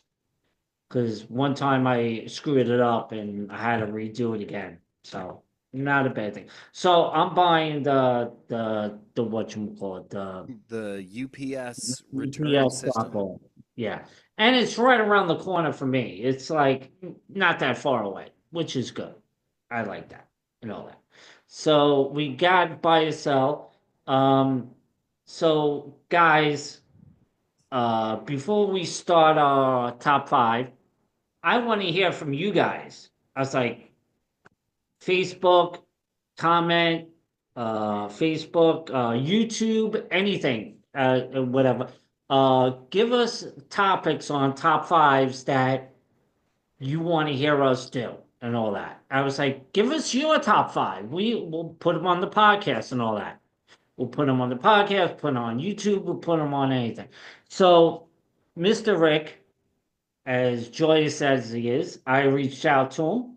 [SPEAKER 1] Because one time I screwed it up and I had to redo it again. So not a bad thing. So I'm buying the whatchamacallit, the
[SPEAKER 2] The UPS return
[SPEAKER 1] UPS
[SPEAKER 2] system.
[SPEAKER 1] Stockholm. Yeah. And it's right around the corner for me. It's like not that far away, which is good. I like that and all that. So we got buy or sell. Um, so guys, before we start our top five, I want to hear from you guys. I was like, Facebook, comment, Facebook, YouTube, anything, whatever. Give us topics on top fives that you want to hear us do and all that. I was like, give us your top five. We'll put them on the podcast and all that. We'll put them on the podcast, put them on YouTube, we'll put them on anything. So, Mr. Rick, as joyous as he is, I reached out to him.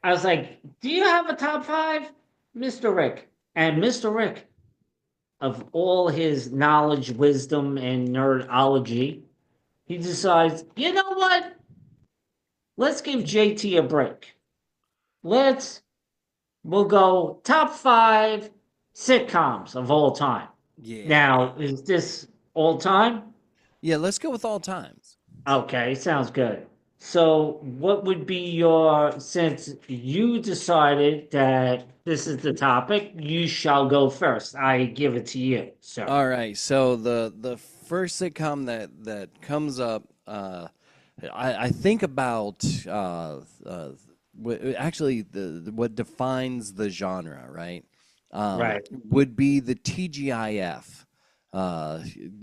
[SPEAKER 1] I was like, do you have a top five, Mr. Rick? And Mr. Rick, of all his knowledge, wisdom, and nerdology, he decides, you know what? Let's give JT a break. Let's, we'll go top five sitcoms of all time.
[SPEAKER 2] Yeah.
[SPEAKER 1] Now, is this all time?
[SPEAKER 2] Yeah, let's go with all times.
[SPEAKER 1] Okay, sounds good. So, what would be your, since you decided that this is the topic, you shall go first. I give it to you, sir.
[SPEAKER 2] All right. So the first sitcom that comes up, I think about actually the what defines the genre, right?
[SPEAKER 1] Right.
[SPEAKER 2] Would be the TGIF.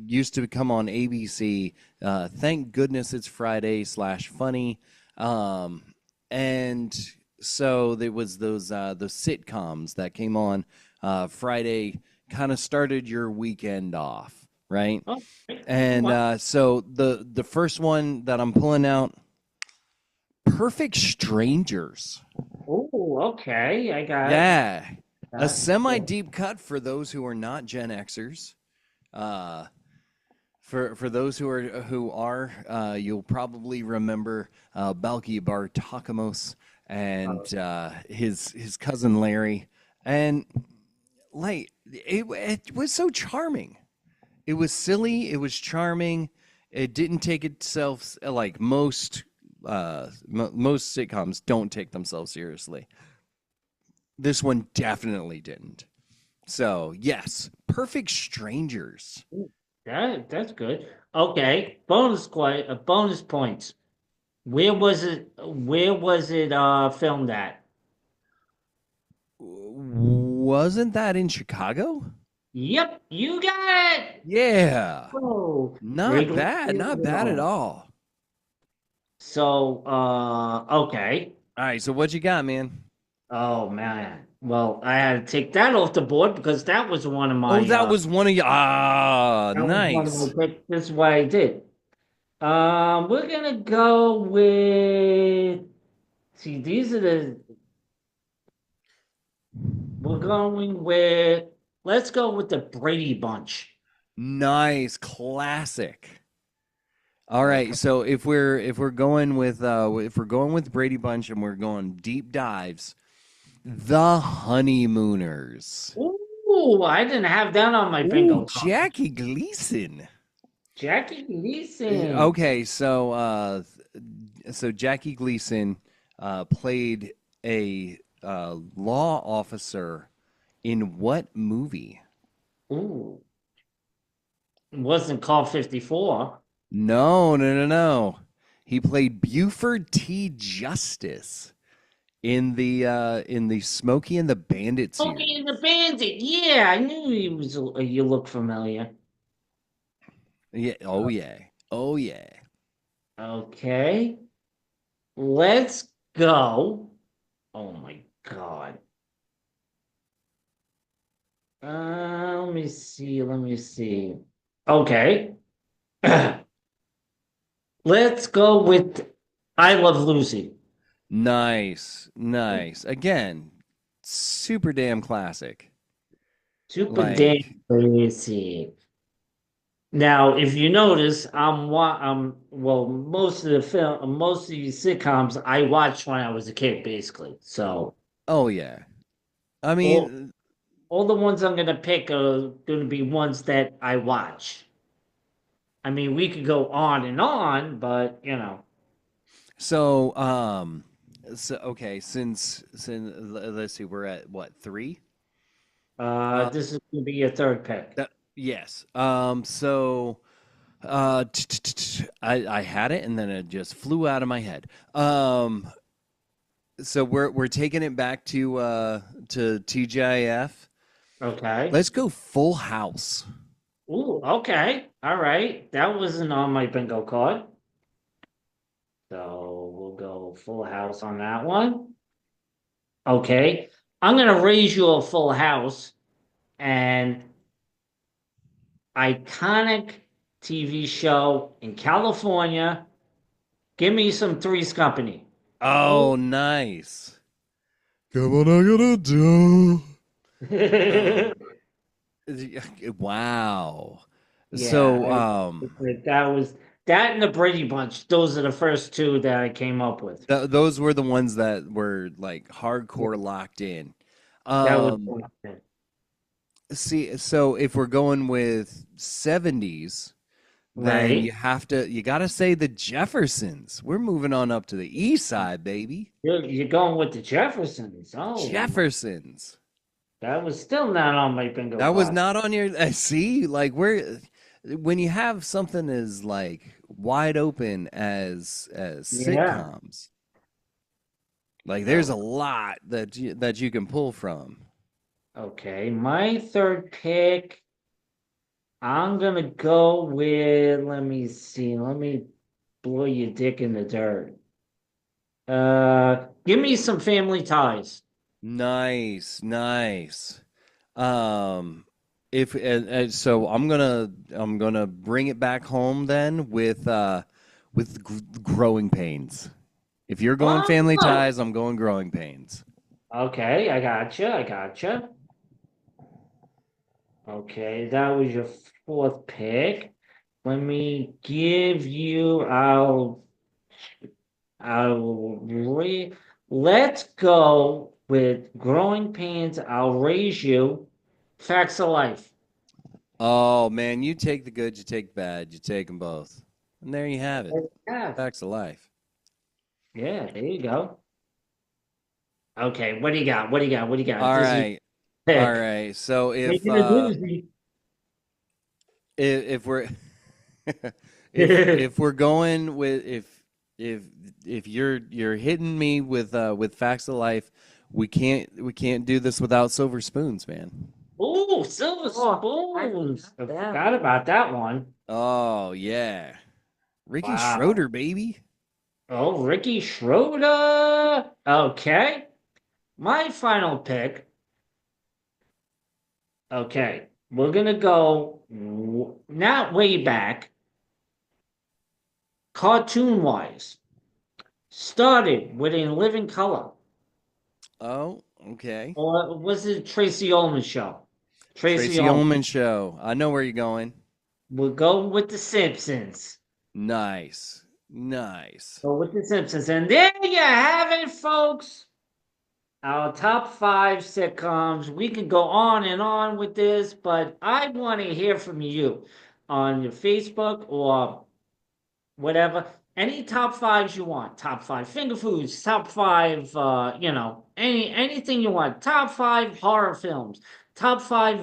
[SPEAKER 2] Used to come on ABC. Thank goodness it's Friday / funny. And so there was those sitcoms that came on Friday, kind of started your weekend off, right?
[SPEAKER 1] Oh,
[SPEAKER 2] And
[SPEAKER 1] wow.
[SPEAKER 2] so the first one that I'm pulling out, Perfect Strangers.
[SPEAKER 1] Oh, okay. I got it.
[SPEAKER 2] Yeah, a
[SPEAKER 1] Got
[SPEAKER 2] semi
[SPEAKER 1] it.
[SPEAKER 2] deep cut for those who are not Gen Xers. Uh, for those who are, you'll probably remember Balki Bartakamos and his cousin Larry, and like it was so charming. It was silly. It was charming. It didn't take itself like most sitcoms don't take themselves seriously. This one definitely didn't. So yes, Perfect Strangers.
[SPEAKER 1] That's good. Okay. Bonus points. Where was it filmed at?
[SPEAKER 2] Wasn't that in Chicago?
[SPEAKER 1] Yep, you got it.
[SPEAKER 2] Yeah.
[SPEAKER 1] Oh,
[SPEAKER 2] Not
[SPEAKER 1] Wrigley
[SPEAKER 2] bad. Not
[SPEAKER 1] Field.
[SPEAKER 2] bad at all.
[SPEAKER 1] So, okay.
[SPEAKER 2] All right. So what you got, man?
[SPEAKER 1] Oh man. Well, I had to take that off the board because that was one of
[SPEAKER 2] Oh,
[SPEAKER 1] my
[SPEAKER 2] that was one of you. Ah,
[SPEAKER 1] that was one of
[SPEAKER 2] nice.
[SPEAKER 1] my picks. This is what I did. We're gonna go with. See, these are the. We're going with. Let's go with the Brady Bunch.
[SPEAKER 2] Nice, classic. All right,
[SPEAKER 1] Okay.
[SPEAKER 2] so if we're going with Brady Bunch and we're going deep dives, The Honeymooners.
[SPEAKER 1] Ooh, I didn't have that on my
[SPEAKER 2] Ooh,
[SPEAKER 1] bingo card.
[SPEAKER 2] Jackie Gleason.
[SPEAKER 1] Jackie Gleason.
[SPEAKER 2] Okay, so Jackie Gleason played a law officer in what movie?
[SPEAKER 1] Ooh, it wasn't called 54.
[SPEAKER 2] No, no, no, no. He played Buford T. Justice in the Smokey and the Bandit
[SPEAKER 1] Okay, and the
[SPEAKER 2] series.
[SPEAKER 1] Bandit. Yeah, I knew he was. You look familiar.
[SPEAKER 2] Yeah. Oh yeah. Oh yeah.
[SPEAKER 1] Okay, let's go. Oh my God. Let me see. Let me see. Okay. Let's go with I Love Lucy.
[SPEAKER 2] Nice, nice. Again, super damn classic.
[SPEAKER 1] Super damn
[SPEAKER 2] Like,
[SPEAKER 1] crazy. Now, if you notice, well, most of the film, most of these sitcoms I watched when I was a kid, basically. So
[SPEAKER 2] oh yeah. I
[SPEAKER 1] all
[SPEAKER 2] mean,
[SPEAKER 1] all the ones I'm gonna pick are gonna be ones that I watch. I mean, we could go on, but
[SPEAKER 2] so okay, let's see, we're at what, three? Uh,
[SPEAKER 1] this is gonna be your third pick.
[SPEAKER 2] yes. I had it and then it just flew out of my head. So we're taking it back to TGIF.
[SPEAKER 1] Okay.
[SPEAKER 2] Let's go Full House.
[SPEAKER 1] Ooh, okay. All right. That wasn't on my bingo card. So we'll go full house on that one. Okay. I'm gonna raise you a full house and iconic TV show in California. Give me some Three's Company. Oh.
[SPEAKER 2] Oh, nice. Come on, I gotta do. Um, wow.
[SPEAKER 1] Yeah,
[SPEAKER 2] So,
[SPEAKER 1] that was that and the Brady Bunch. Those are the first two that I came up with.
[SPEAKER 2] those were the ones that were like
[SPEAKER 1] Yeah,
[SPEAKER 2] hardcore locked in.
[SPEAKER 1] that was
[SPEAKER 2] Um,
[SPEAKER 1] one of them.
[SPEAKER 2] see, so if we're going with 70s, then
[SPEAKER 1] Right.
[SPEAKER 2] you gotta say the Jeffersons. We're moving on up to the east side, baby.
[SPEAKER 1] You're going with the Jeffersons. Oh,
[SPEAKER 2] Jeffersons.
[SPEAKER 1] that was still not on my bingo
[SPEAKER 2] That was
[SPEAKER 1] card.
[SPEAKER 2] not on your. See, like we're when you have something as like wide open as
[SPEAKER 1] Yeah.
[SPEAKER 2] sitcoms, like there's
[SPEAKER 1] Oh,
[SPEAKER 2] a lot that you can pull from.
[SPEAKER 1] okay. My third pick, I'm gonna go with, let me see, let me blow your dick in the dirt. Give me some Family Ties.
[SPEAKER 2] Nice, nice. Um, if so, I'm gonna bring it back home then with growing pains. If you're going Family
[SPEAKER 1] Oh,
[SPEAKER 2] Ties, I'm going growing pains.
[SPEAKER 1] okay. I gotcha. I gotcha. Okay, that was your fourth pick. Let me give you, I'll let's go with Growing Pains. I'll raise you. Facts of Life.
[SPEAKER 2] Oh man, you take the good, you take the bad, you take them both, and there you have it.
[SPEAKER 1] Yeah,
[SPEAKER 2] Facts of life.
[SPEAKER 1] yeah, there you go. Okay, what do you got? What do you got? What do you got?
[SPEAKER 2] All
[SPEAKER 1] This is your
[SPEAKER 2] right, all
[SPEAKER 1] pick.
[SPEAKER 2] right. So
[SPEAKER 1] Take it a doozy.
[SPEAKER 2] if we're if we're going with if if you're hitting me with facts of life, we can't do this without silver spoons, man.
[SPEAKER 1] Oh, Silver Spoons. I forgot about that one.
[SPEAKER 2] Oh yeah, Ricky
[SPEAKER 1] Wow.
[SPEAKER 2] Schroeder, baby.
[SPEAKER 1] Oh, Ricky Schroeder. Okay. My final pick. Okay. We're gonna go not way back. cartoon wise, started with In Living Color,
[SPEAKER 2] Oh, okay.
[SPEAKER 1] or was it Tracy Ullman show? Tracy
[SPEAKER 2] Tracy
[SPEAKER 1] Ullman.
[SPEAKER 2] Ullman show. I know where you're going.
[SPEAKER 1] We'll go with The Simpsons.
[SPEAKER 2] Nice. Nice.
[SPEAKER 1] Go with The Simpsons. And there you have it, folks. Our top 5 sitcoms. We can go on and on with this, but I want to hear from you on your Facebook or whatever. Any top fives you want. Top 5 finger foods, top 5 anything you want. Top 5 horror films, top 5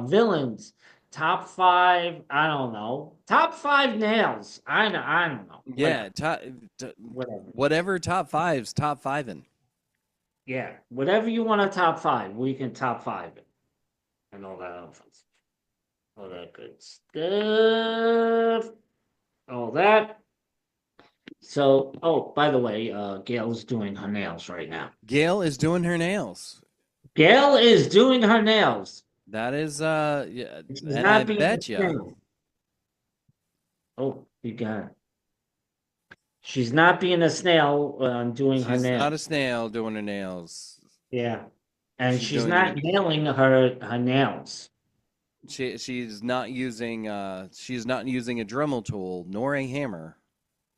[SPEAKER 1] villains, top 5, I don't know. Top 5 nails. I don't know.
[SPEAKER 2] Yeah,
[SPEAKER 1] Like whatever.
[SPEAKER 2] whatever top fives, top fiving.
[SPEAKER 1] Yeah, whatever you want to top 5, we can top 5 it. And all that good stuff. All that. So, oh, by the way, Gail's doing her nails right now.
[SPEAKER 2] Gail is doing her nails.
[SPEAKER 1] Gail is doing her nails.
[SPEAKER 2] That is yeah,
[SPEAKER 1] She's
[SPEAKER 2] and
[SPEAKER 1] not
[SPEAKER 2] I
[SPEAKER 1] being
[SPEAKER 2] bet
[SPEAKER 1] a
[SPEAKER 2] you.
[SPEAKER 1] snail. Oh, you got it. She's not being a snail doing her
[SPEAKER 2] She's
[SPEAKER 1] nails.
[SPEAKER 2] not a snail doing her nails.
[SPEAKER 1] Yeah. And
[SPEAKER 2] She's
[SPEAKER 1] she's
[SPEAKER 2] doing
[SPEAKER 1] not
[SPEAKER 2] it.
[SPEAKER 1] nailing her nails.
[SPEAKER 2] She's not using a Dremel tool nor a hammer.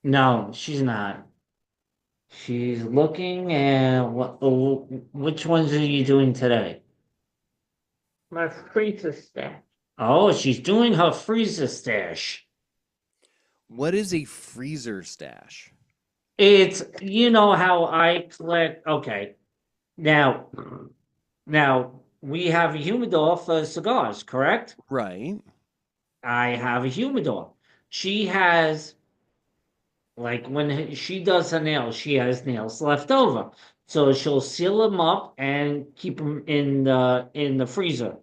[SPEAKER 1] No, she's not. She's looking at which ones are you doing today?
[SPEAKER 3] My freezer stash.
[SPEAKER 1] Oh, she's doing her freezer stash.
[SPEAKER 2] What is a freezer stash?
[SPEAKER 1] It's, you know how I collect. Okay. Now, we have a humidor for cigars, correct?
[SPEAKER 2] Right.
[SPEAKER 1] I have a humidor. She has, like, when she does her nails, she has nails left over. So she'll seal them up and keep them in the freezer.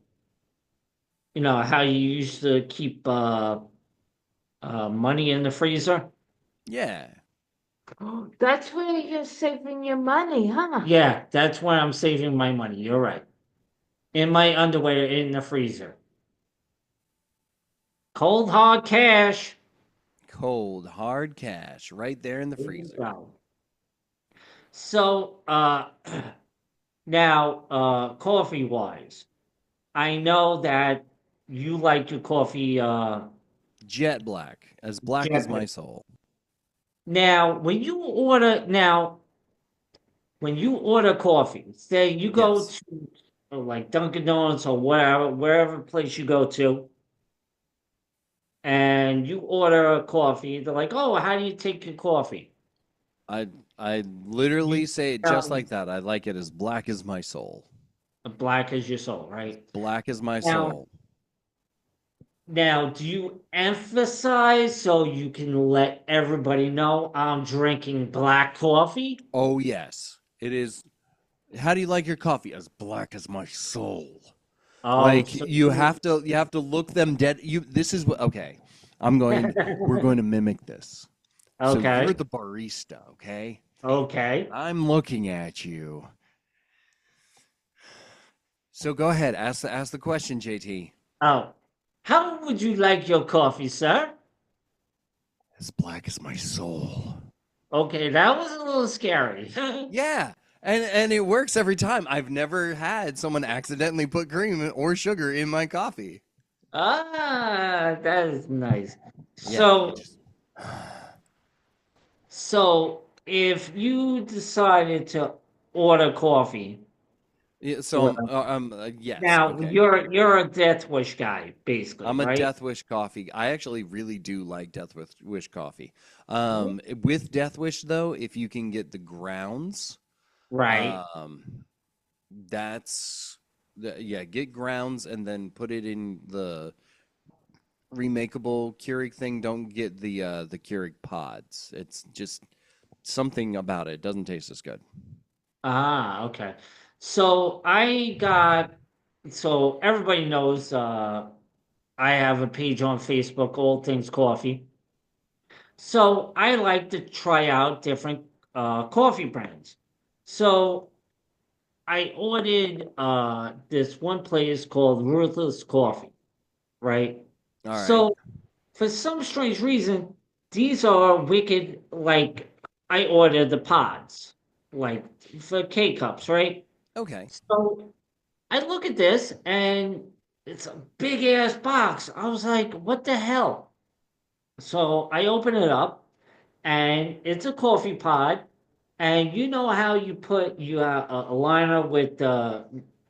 [SPEAKER 1] You know how you used to keep money in the freezer?
[SPEAKER 2] Yeah.
[SPEAKER 3] Oh, that's where you're saving your money, huh?
[SPEAKER 1] Yeah, that's where I'm saving my money. You're right. In my underwear in the freezer. Cold hard cash.
[SPEAKER 2] Cold hard cash right there in the
[SPEAKER 1] There you
[SPEAKER 2] freezer.
[SPEAKER 1] go. So now coffee wise, I know that you like your coffee
[SPEAKER 2] Jet black as
[SPEAKER 1] jet
[SPEAKER 2] my
[SPEAKER 1] black.
[SPEAKER 2] soul.
[SPEAKER 1] Now when you order coffee, say you go
[SPEAKER 2] Yes.
[SPEAKER 1] to like Dunkin' Donuts or wherever place you go to, and you order a coffee, they're like, "Oh, how do you take your coffee?"
[SPEAKER 2] I literally
[SPEAKER 1] You
[SPEAKER 2] say it
[SPEAKER 1] tell
[SPEAKER 2] just
[SPEAKER 1] them
[SPEAKER 2] like that. I like it as black as my soul.
[SPEAKER 1] black as your soul, right?
[SPEAKER 2] Black as my
[SPEAKER 1] Now,
[SPEAKER 2] soul.
[SPEAKER 1] now, do you emphasize so you can let everybody know I'm drinking black coffee?
[SPEAKER 2] Oh yes. It is. How do you like your coffee? As black as my soul.
[SPEAKER 1] Oh,
[SPEAKER 2] Like
[SPEAKER 1] so
[SPEAKER 2] you have to look them dead. This is what okay. We're going to mimic this. So
[SPEAKER 1] okay,
[SPEAKER 2] you're the barista, okay?
[SPEAKER 1] okay.
[SPEAKER 2] I'm looking at you. So go ahead, ask the question, JT.
[SPEAKER 1] Oh, how would you like your coffee, sir?
[SPEAKER 2] As black as my soul.
[SPEAKER 1] Okay, that was a little scary.
[SPEAKER 2] Yeah. And it works every time. I've never had someone accidentally put cream or sugar in my coffee.
[SPEAKER 1] Ah, that is nice.
[SPEAKER 2] Yeah, it
[SPEAKER 1] So,
[SPEAKER 2] just
[SPEAKER 1] so if you decided to order coffee,
[SPEAKER 2] yeah, so
[SPEAKER 1] well,
[SPEAKER 2] yes,
[SPEAKER 1] now
[SPEAKER 2] okay.
[SPEAKER 1] you're a Death Wish guy, basically,
[SPEAKER 2] I'm a
[SPEAKER 1] right?
[SPEAKER 2] Death Wish coffee. I actually really do like Wish coffee. With Death Wish though, if you can get the grounds,
[SPEAKER 1] Right.
[SPEAKER 2] that's get grounds and then put it in the remakeable Keurig thing. Don't get the Keurig pods. It's just something about it doesn't taste as good.
[SPEAKER 1] Ah, okay. So so everybody knows I have a page on Facebook, All Things Coffee. So I like to try out different coffee brands. So I ordered this one place called Ruthless Coffee, right?
[SPEAKER 2] All right.
[SPEAKER 1] So for some strange reason, these are wicked, like, I ordered the pods, like, for K cups, right?
[SPEAKER 2] Okay.
[SPEAKER 1] So I look at this and it's a big ass box. I was like, what the hell? So I open it up and it's a coffee pod. And you know how you put a liner with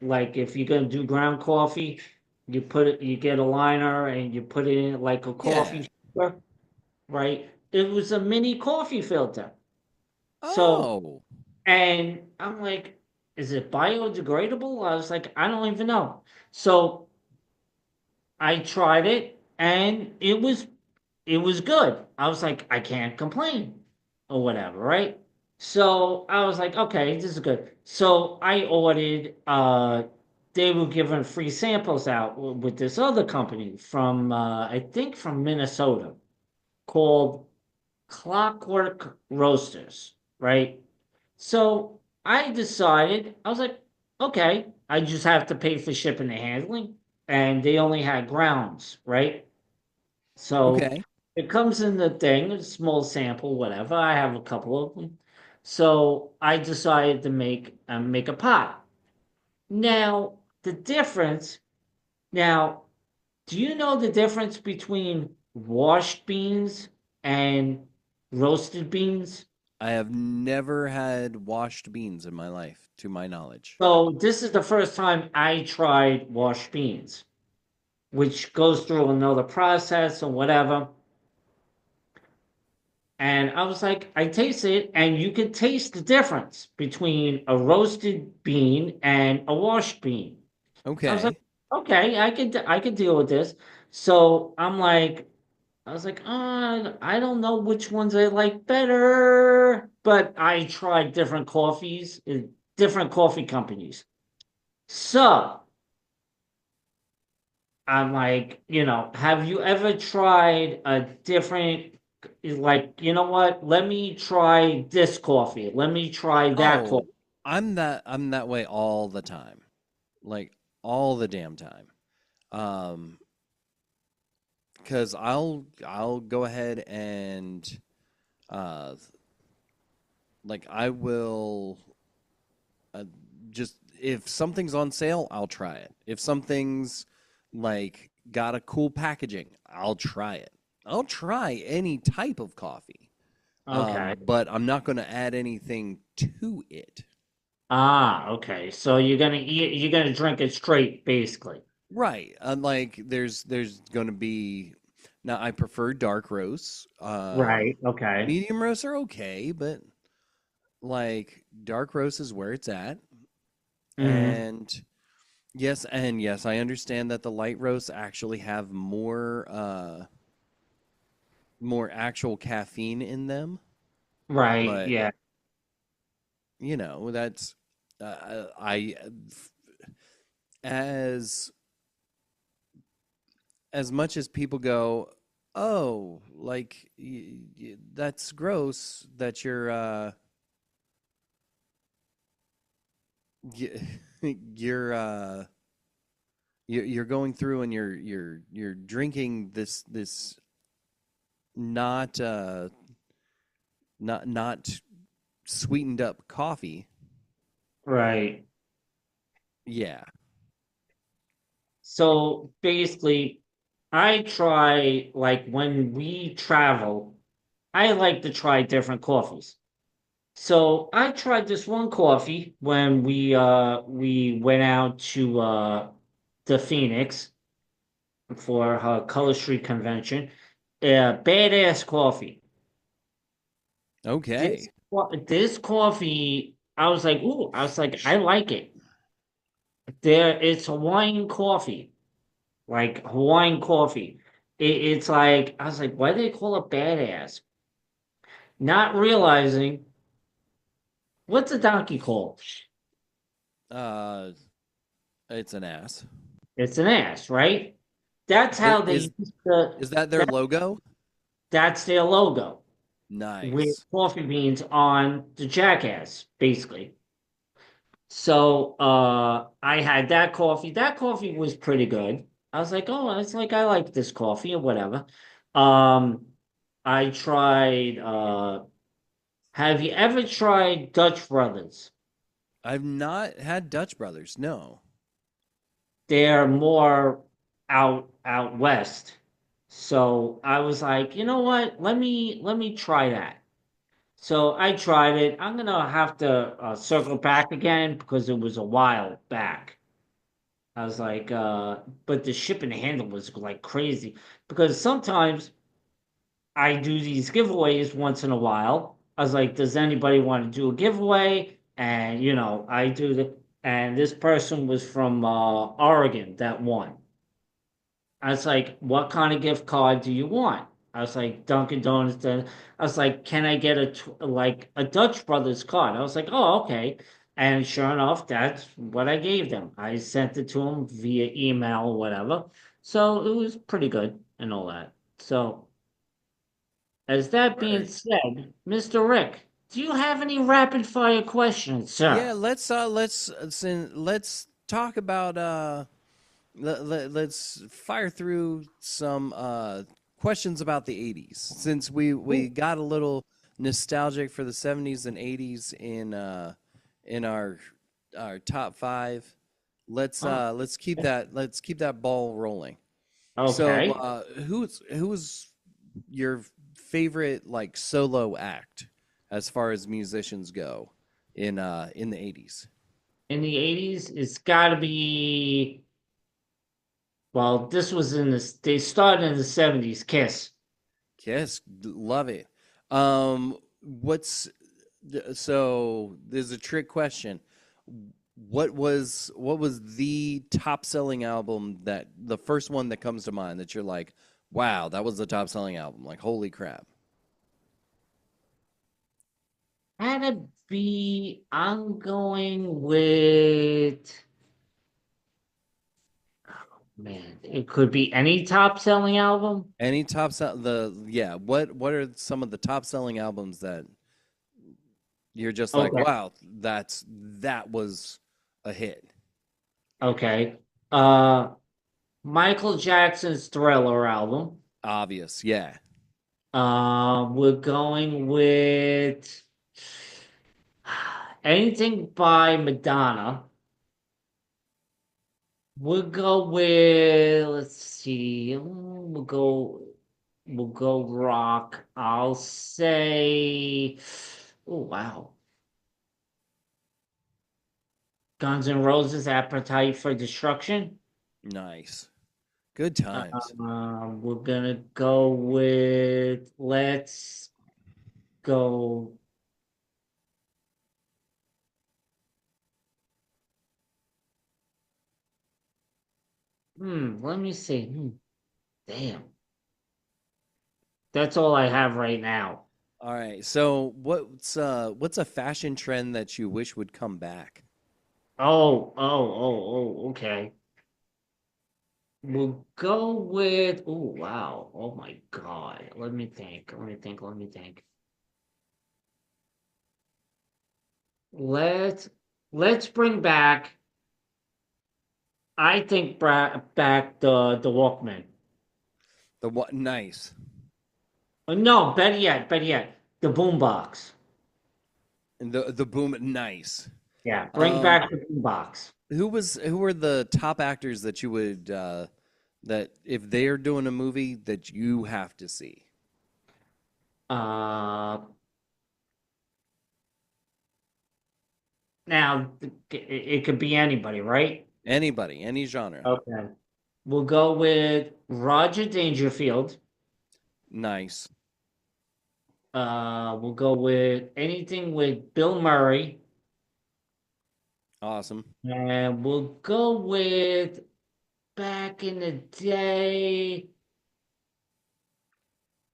[SPEAKER 1] like if you're gonna do ground coffee, you get a liner and you put it in like a
[SPEAKER 2] Yeah.
[SPEAKER 1] coffee filter, right? It was a mini coffee filter. So
[SPEAKER 2] Oh.
[SPEAKER 1] and I'm like, is it biodegradable? I was like, I don't even know. So I tried it and it was good. I was like, I can't complain or whatever, right? So I was like, okay, this is good. So I ordered they were giving free samples out with this other company from I think from Minnesota called Clockwork Roasters, right? So I decided, I was like, okay, I just have to pay for shipping and handling. And they only had grounds, right? So
[SPEAKER 2] Okay.
[SPEAKER 1] it comes in the thing, a small sample, whatever. I have a couple of them. So I decided to make a pot. Now, the difference, now, do you know the difference between washed beans and roasted beans?
[SPEAKER 2] I have never had washed beans in my life, to my knowledge.
[SPEAKER 1] So this is the first time I tried washed beans, which goes through another process or whatever. And I was like, I tasted it, and you could taste the difference between a roasted bean and a washed bean. I was like,
[SPEAKER 2] Okay.
[SPEAKER 1] okay, I could deal with this. So I was like, I don't know which ones I like better, but I tried different coffees, different coffee companies. So I'm like, have you ever tried a different, like, you know what? Let me try this coffee. Let me try that
[SPEAKER 2] Oh,
[SPEAKER 1] coffee.
[SPEAKER 2] I'm that way all the time. Like all the damn time. Um, because I'll go ahead and uh like I will uh, just if something's on sale, I'll try it. If something's like got a cool packaging, I'll try it. I'll try any type of coffee.
[SPEAKER 1] Okay.
[SPEAKER 2] But I'm not going to add anything to it.
[SPEAKER 1] Ah, okay. So you're gonna drink it straight, basically.
[SPEAKER 2] Right. Unlike there's going to be now I prefer dark roasts.
[SPEAKER 1] Right. Okay.
[SPEAKER 2] Medium roasts are okay, but like dark roast is where it's at.
[SPEAKER 1] Hmm.
[SPEAKER 2] And yes, I understand that the light roasts actually have more actual caffeine in them,
[SPEAKER 1] Right.
[SPEAKER 2] but
[SPEAKER 1] Yeah.
[SPEAKER 2] that's I as as much as people go, oh, like that's gross that you're you're going through and you're drinking this not not sweetened up coffee.
[SPEAKER 1] Right.
[SPEAKER 2] Yeah.
[SPEAKER 1] So basically, I try like when we travel, I like to try different coffees. So I tried this one coffee when we went out to the Phoenix for her Color Street convention. Badass coffee. This
[SPEAKER 2] Okay.
[SPEAKER 1] this coffee, I was like, ooh, I was like, I like it. It's Hawaiian coffee, like Hawaiian coffee. It's like I was like, why do they call it badass? Not realizing what's a donkey called?
[SPEAKER 2] Uh, it's an ass.
[SPEAKER 1] It's an ass, right? That's
[SPEAKER 2] I-
[SPEAKER 1] how they
[SPEAKER 2] Is
[SPEAKER 1] used to.
[SPEAKER 2] is that their
[SPEAKER 1] That,
[SPEAKER 2] logo?
[SPEAKER 1] that's their logo with
[SPEAKER 2] Nice.
[SPEAKER 1] coffee beans on the jackass, basically. So I had that coffee. That coffee was pretty good. I was like, oh, it's like I like this coffee or whatever. Um, I tried. Have you ever tried Dutch Brothers?
[SPEAKER 2] I've not had Dutch Brothers. No.
[SPEAKER 1] They're more out west. So I was like, you know what? Let me try that. So I tried it. I'm gonna have to circle back again because it was a while back. I was like, but the ship and handle was like crazy because sometimes I do these giveaways once in a while. I was like, does anybody want to do a giveaway? And I do and this person was from Oregon that won. I was like, what kind of gift card do you want? I was like, Dunkin' Donuts. Then I was like, can I get like a Dutch Brothers card? I was like, oh, okay. And sure enough, that's what I gave them. I sent it to them via email or whatever. So it was pretty good and all that. So, as that being
[SPEAKER 2] Word.
[SPEAKER 1] said, Mr. Rick, do you have any rapid fire questions,
[SPEAKER 2] Yeah,
[SPEAKER 1] sir?
[SPEAKER 2] let's talk about let's fire through some questions about the 80s since we
[SPEAKER 1] Ooh.
[SPEAKER 2] got a little nostalgic for the 70s and 80s in our top 5.
[SPEAKER 1] Oh,
[SPEAKER 2] Let's keep that ball rolling. So,
[SPEAKER 1] okay.
[SPEAKER 2] who's your favorite like solo act as far as musicians go in the 80s?
[SPEAKER 1] In the 80s, it's got to be. Well, this was they started in the 70s, Kiss.
[SPEAKER 2] Yes, love it. What's so there's a trick question. What was the top selling album, that the first one that comes to mind that you're like, wow, that was the top selling album? Like, holy crap.
[SPEAKER 1] Had to be, I'm going with, man, it could be any top selling album.
[SPEAKER 2] Any top sell the yeah, what are some of the top selling albums that you're just like,
[SPEAKER 1] Okay.
[SPEAKER 2] wow, that was a hit?
[SPEAKER 1] Okay. Uh, Michael Jackson's Thriller album.
[SPEAKER 2] Obvious, yeah.
[SPEAKER 1] We're going with anything by Madonna. We'll go with, let's see, we'll go rock. I'll say, oh wow, Guns N' Roses, Appetite for Destruction.
[SPEAKER 2] Nice. Good times.
[SPEAKER 1] We're gonna go with, let's go. Let me see. Damn, that's all I have right now.
[SPEAKER 2] All right. So what's a fashion trend that you wish would come back?
[SPEAKER 1] Okay. We'll go with, oh wow. Oh my God. Let me think. Let me think. Let's let's bring back, I think, back the Walkman.
[SPEAKER 2] The what? Nice.
[SPEAKER 1] No, better yet, the boombox.
[SPEAKER 2] And the boom. Nice.
[SPEAKER 1] Yeah, bring
[SPEAKER 2] Um,
[SPEAKER 1] back the boombox.
[SPEAKER 2] who were the top actors that you would that if they are doing a movie that you have to see?
[SPEAKER 1] Uh Now it could be anybody, right?
[SPEAKER 2] Anybody, any genre.
[SPEAKER 1] Okay. We'll go with Roger Dangerfield.
[SPEAKER 2] Nice.
[SPEAKER 1] We'll go with anything with Bill Murray.
[SPEAKER 2] Awesome.
[SPEAKER 1] And we'll go with back in the day.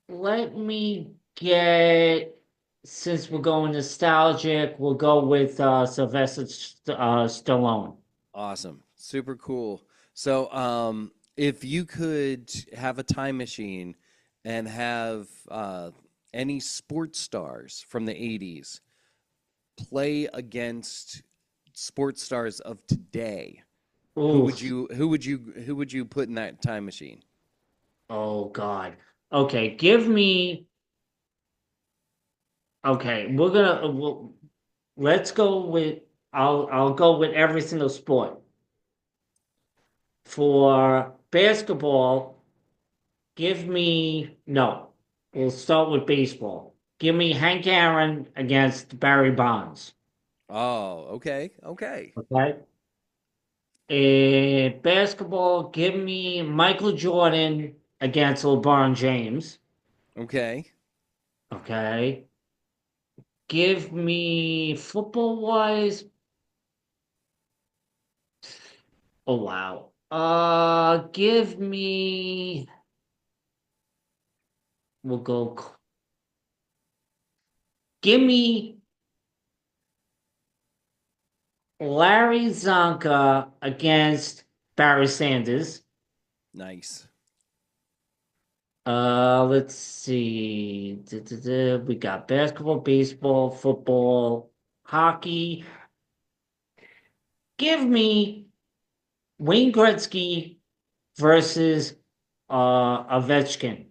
[SPEAKER 1] Let me get, since we're going nostalgic, we'll go with Sylvester Stallone.
[SPEAKER 2] Awesome. Super cool. So, if you could have a time machine and have any sports stars from the 80s play against sports stars of today,
[SPEAKER 1] Oof.
[SPEAKER 2] who would you put in that time machine?
[SPEAKER 1] Oh God. Okay, give me. Okay, let's go with I'll go with every single sport. For basketball, give me no. We'll start with baseball. Give me Hank Aaron against Barry Bonds.
[SPEAKER 2] Oh, okay, okay,
[SPEAKER 1] Okay. In basketball, give me Michael Jordan against LeBron James.
[SPEAKER 2] okay.
[SPEAKER 1] Okay. Give me football wise. Oh wow. Give me. We'll go. Give me Larry Zonka against Barry Sanders.
[SPEAKER 2] Nice.
[SPEAKER 1] Let's see. We got basketball, baseball, football, hockey. Give me Wayne Gretzky versus Ovechkin.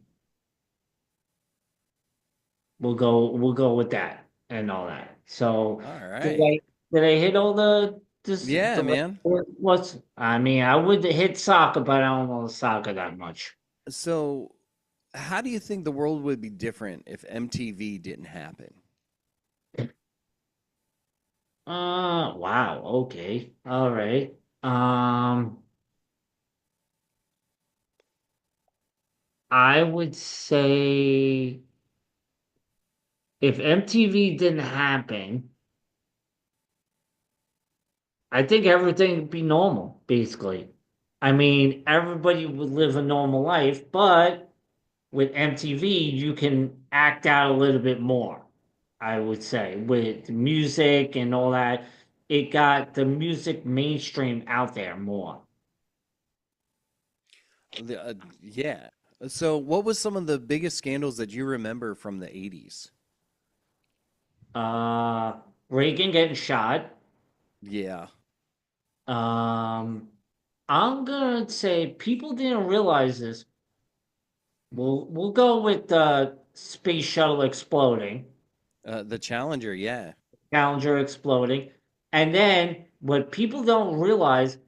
[SPEAKER 1] We'll go with that and all that. So
[SPEAKER 2] All
[SPEAKER 1] did
[SPEAKER 2] right.
[SPEAKER 1] I hit all
[SPEAKER 2] Yeah,
[SPEAKER 1] the
[SPEAKER 2] man.
[SPEAKER 1] what's I mean I would hit soccer, but I don't know soccer that much.
[SPEAKER 2] So, how do you think the world would be different if MTV didn't happen?
[SPEAKER 1] Wow, okay. All right. Um I would say if MTV didn't happen, I think everything would be normal, basically. I mean, everybody would live a normal life, but with MTV, you can act out a little bit more, I would say, with music and all that. It got the music mainstream out there more.
[SPEAKER 2] Yeah. So, what was some of the biggest scandals that you remember from the 80s?
[SPEAKER 1] Uh, Reagan getting shot.
[SPEAKER 2] Yeah.
[SPEAKER 1] Um, I'm gonna say people didn't realize this. We'll go with the space shuttle exploding,
[SPEAKER 2] The Challenger, yeah.
[SPEAKER 1] Challenger exploding, and then what people don't realize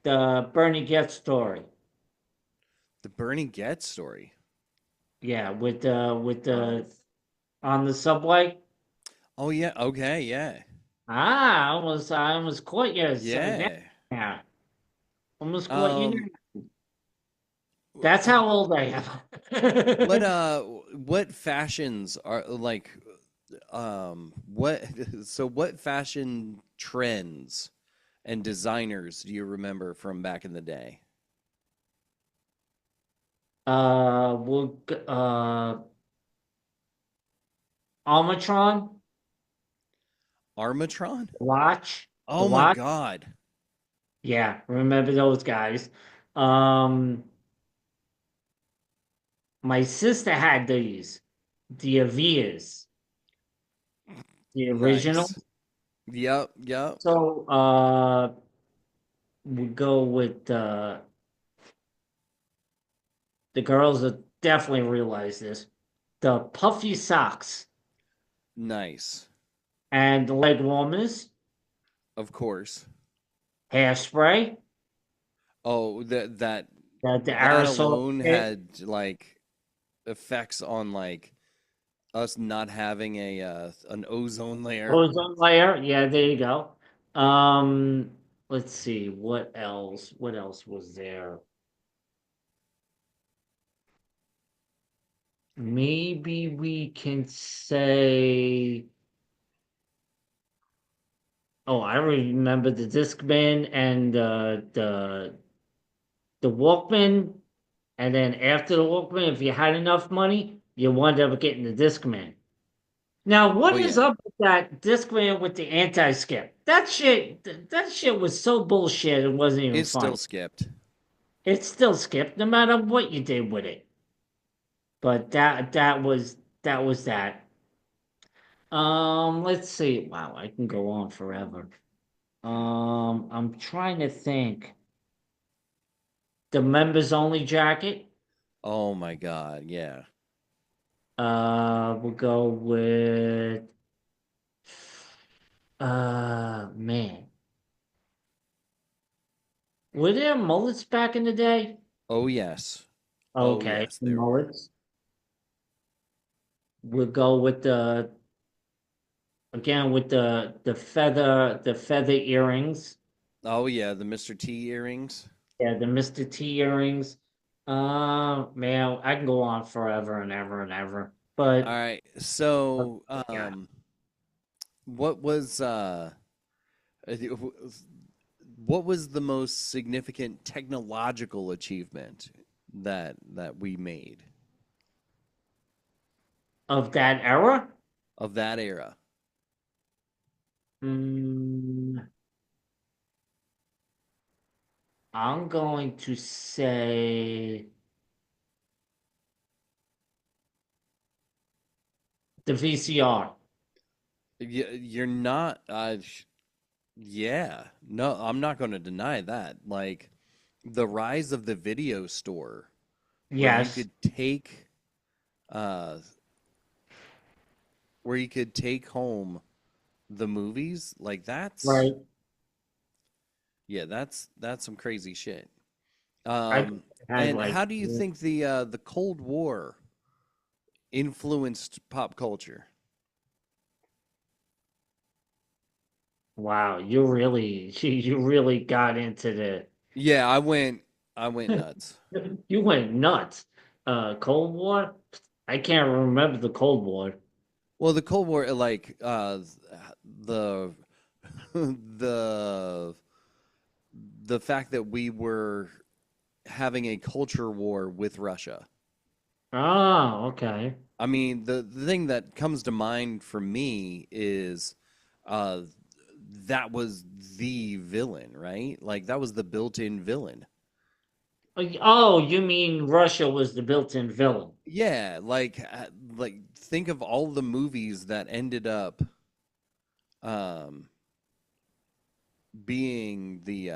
[SPEAKER 1] the Bernie Getz story.
[SPEAKER 2] The Bernie Getz story.
[SPEAKER 1] Yeah, with the on the subway.
[SPEAKER 2] Oh, yeah. Okay, yeah.
[SPEAKER 1] I almost caught you.
[SPEAKER 2] Yeah.
[SPEAKER 1] Yeah, almost caught you.
[SPEAKER 2] Um,
[SPEAKER 1] That's how old I
[SPEAKER 2] what
[SPEAKER 1] am.
[SPEAKER 2] what fashions are like what so what fashion trends and designers do you remember from back in the day?
[SPEAKER 1] Almatron
[SPEAKER 2] Armatron?
[SPEAKER 1] watch, the
[SPEAKER 2] Oh my
[SPEAKER 1] watch.
[SPEAKER 2] God.
[SPEAKER 1] Yeah, remember those guys. Um, my sister had these, the Avias, the original.
[SPEAKER 2] Nice. Yep, yep.
[SPEAKER 1] So, we go with the girls that definitely realize this. The puffy socks
[SPEAKER 2] Nice.
[SPEAKER 1] and the leg warmers,
[SPEAKER 2] Of course.
[SPEAKER 1] hairspray,
[SPEAKER 2] Oh,
[SPEAKER 1] the
[SPEAKER 2] that
[SPEAKER 1] aerosol
[SPEAKER 2] alone
[SPEAKER 1] spray,
[SPEAKER 2] had like effects on like us not having a an ozone layer.
[SPEAKER 1] ozone layer. Yeah, there you go. Um, let's see, what else? What else was there? Maybe we can say, oh, I remember the Discman and the Walkman, and then after the Walkman, if you had enough money, you wound up getting the Discman. Now,
[SPEAKER 2] Oh
[SPEAKER 1] what is
[SPEAKER 2] yeah.
[SPEAKER 1] up with that Discman with the anti-skip? That shit was so bullshit. It wasn't even
[SPEAKER 2] It still
[SPEAKER 1] funny.
[SPEAKER 2] skipped.
[SPEAKER 1] It still skipped no matter what you did with it. But that was that. Let's see. Wow, I can go on forever. I'm trying to think. The members only jacket.
[SPEAKER 2] Oh my God, yeah.
[SPEAKER 1] We'll go with man. Were there mullets back in the day?
[SPEAKER 2] Oh yes. Oh
[SPEAKER 1] Okay,
[SPEAKER 2] yes, there were.
[SPEAKER 1] mullets. We'll go with the again with the feather earrings.
[SPEAKER 2] Oh yeah, the Mr. T earrings.
[SPEAKER 1] Yeah, the Mr. T earrings. Man, I can go on forever and ever and ever.
[SPEAKER 2] All
[SPEAKER 1] But
[SPEAKER 2] right. So,
[SPEAKER 1] yeah,
[SPEAKER 2] what was what was the most significant technological achievement that we made
[SPEAKER 1] of that era.
[SPEAKER 2] of that era?
[SPEAKER 1] Mm, I'm going to say the VCR.
[SPEAKER 2] You're not. Yeah. No, I'm not going to deny that. Like the rise of the video store, where you
[SPEAKER 1] Yes,
[SPEAKER 2] could take, uh, where you could take home the movies. Like
[SPEAKER 1] right.
[SPEAKER 2] yeah, that's some crazy shit.
[SPEAKER 1] I had
[SPEAKER 2] And
[SPEAKER 1] like
[SPEAKER 2] how do you think the Cold War influenced pop culture?
[SPEAKER 1] wow, you really you really got into
[SPEAKER 2] Yeah, I went nuts.
[SPEAKER 1] you went nuts. Cold War? I can't remember the Cold War.
[SPEAKER 2] Well, the Cold War, like the the the fact that we were having a culture war with Russia.
[SPEAKER 1] Oh, okay.
[SPEAKER 2] I mean, the thing that comes to mind for me is uh, that was the villain, right? Like that was the built-in villain.
[SPEAKER 1] Oh, you mean Russia was the built-in villain?
[SPEAKER 2] Yeah, like think of all the movies that ended up um, being the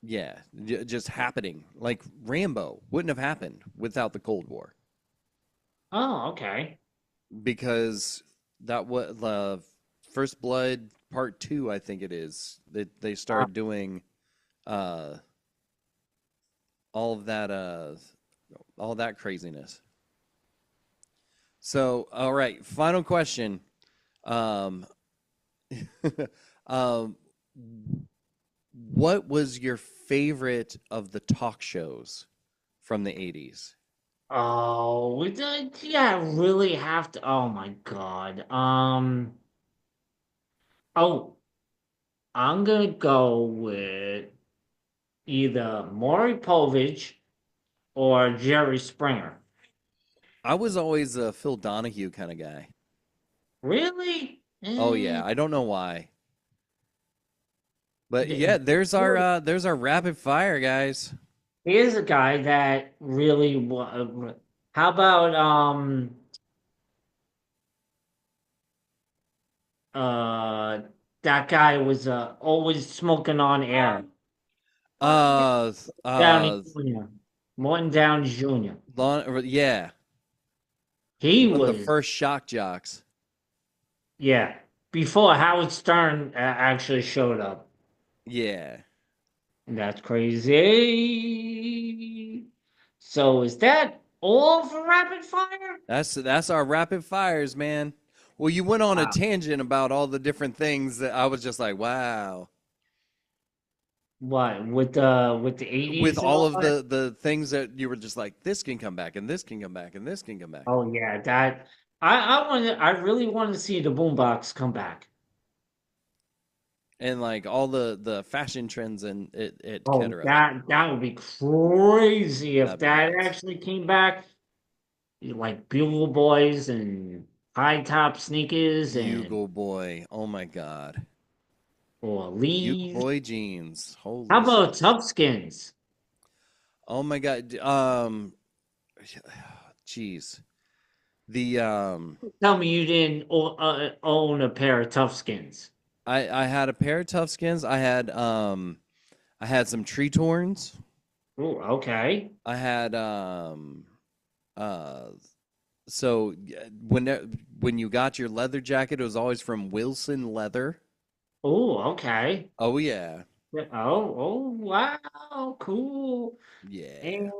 [SPEAKER 2] yeah, just happening. Like Rambo wouldn't have happened without the Cold War
[SPEAKER 1] Oh, okay.
[SPEAKER 2] because that was First Blood Part Two, I think it is. They
[SPEAKER 1] Uh,
[SPEAKER 2] started doing uh, all of that all that craziness. So, all right, final question. Um, um, what was your favorite of the talk shows from the 80s?
[SPEAKER 1] oh, yeah, really have to. Oh my God. Oh, I'm gonna go with either Maury Povich or Jerry Springer.
[SPEAKER 2] I was always a Phil Donahue kind of guy.
[SPEAKER 1] Really?
[SPEAKER 2] Oh yeah, I don't know why. But yeah,
[SPEAKER 1] Jerry-
[SPEAKER 2] there's our rapid fire, guys.
[SPEAKER 1] Here's a guy that really. How about uh that guy was always smoking on air.
[SPEAKER 2] Uh
[SPEAKER 1] Downey
[SPEAKER 2] uh
[SPEAKER 1] Jr. Morton Downey Jr.
[SPEAKER 2] yeah,
[SPEAKER 1] He
[SPEAKER 2] one of the
[SPEAKER 1] was,
[SPEAKER 2] first shock jocks.
[SPEAKER 1] yeah, before Howard Stern actually showed up.
[SPEAKER 2] Yeah.
[SPEAKER 1] That's crazy. So is that all for rapid fire?
[SPEAKER 2] That's our rapid fires, man. Well, you went on a
[SPEAKER 1] Wow.
[SPEAKER 2] tangent about all the different things that I was just like, wow.
[SPEAKER 1] What with the
[SPEAKER 2] With
[SPEAKER 1] 80s and
[SPEAKER 2] all
[SPEAKER 1] all
[SPEAKER 2] of
[SPEAKER 1] that?
[SPEAKER 2] the things that you were just like, this can come back and this can come back and this can come back.
[SPEAKER 1] Oh yeah, that I really want to see the boombox come back.
[SPEAKER 2] And like all the fashion trends and it
[SPEAKER 1] Oh,
[SPEAKER 2] Kettering.
[SPEAKER 1] that would be crazy if
[SPEAKER 2] That'd be
[SPEAKER 1] that
[SPEAKER 2] nuts.
[SPEAKER 1] actually came back. Like Bugle Boys and high top sneakers and
[SPEAKER 2] Bugle Boy. Oh my God.
[SPEAKER 1] or
[SPEAKER 2] Bugle
[SPEAKER 1] Lee's.
[SPEAKER 2] Boy jeans.
[SPEAKER 1] How
[SPEAKER 2] Holy
[SPEAKER 1] about
[SPEAKER 2] smokes.
[SPEAKER 1] Tough Skins?
[SPEAKER 2] Oh my God. Jeez. The
[SPEAKER 1] Tell me you didn't own a pair of Tough Skins.
[SPEAKER 2] I had a pair of tough skins. I had some tree torns.
[SPEAKER 1] Oh, okay.
[SPEAKER 2] I had uh So when you got your leather jacket, it was always from Wilson Leather.
[SPEAKER 1] Oh, okay.
[SPEAKER 2] Oh yeah,
[SPEAKER 1] Oh, wow, cool.
[SPEAKER 2] yeah.
[SPEAKER 1] And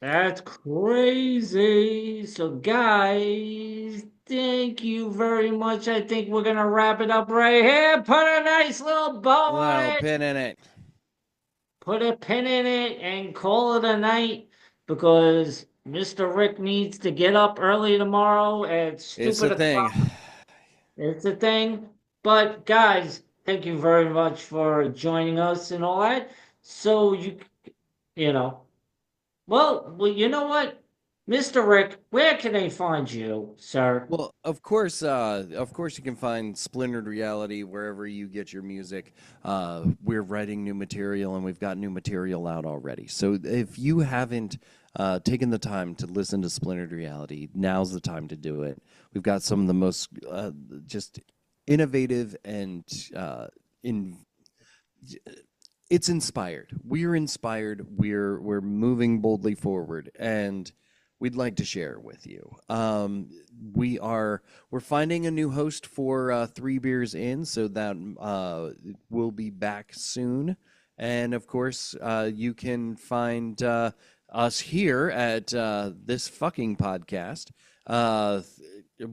[SPEAKER 1] that's crazy. So, guys, thank you very much. I think we're gonna wrap it up right here. Put a nice little bow
[SPEAKER 2] Little
[SPEAKER 1] on it.
[SPEAKER 2] pin in it.
[SPEAKER 1] Put a pin in it and call it a night because Mr. Rick needs to get up early tomorrow at
[SPEAKER 2] It's a
[SPEAKER 1] stupid
[SPEAKER 2] thing.
[SPEAKER 1] o'clock. It's a thing. But guys, thank you very much for joining us and all that. So you know, well, you know what, Mr. Rick, where can they find you, sir?
[SPEAKER 2] Well, of course, you can find Splintered Reality wherever you get your music. We're writing new material, and we've got new material out already. So if you haven't taken the time to listen to Splintered Reality, now's the time to do it. We've got some of the most just innovative and in it's inspired. We're inspired. We're moving boldly forward, and we'd like to share with you. We're finding a new host for Three Beers In, so that we'll be back soon. And of course, you can find us here at this fucking podcast.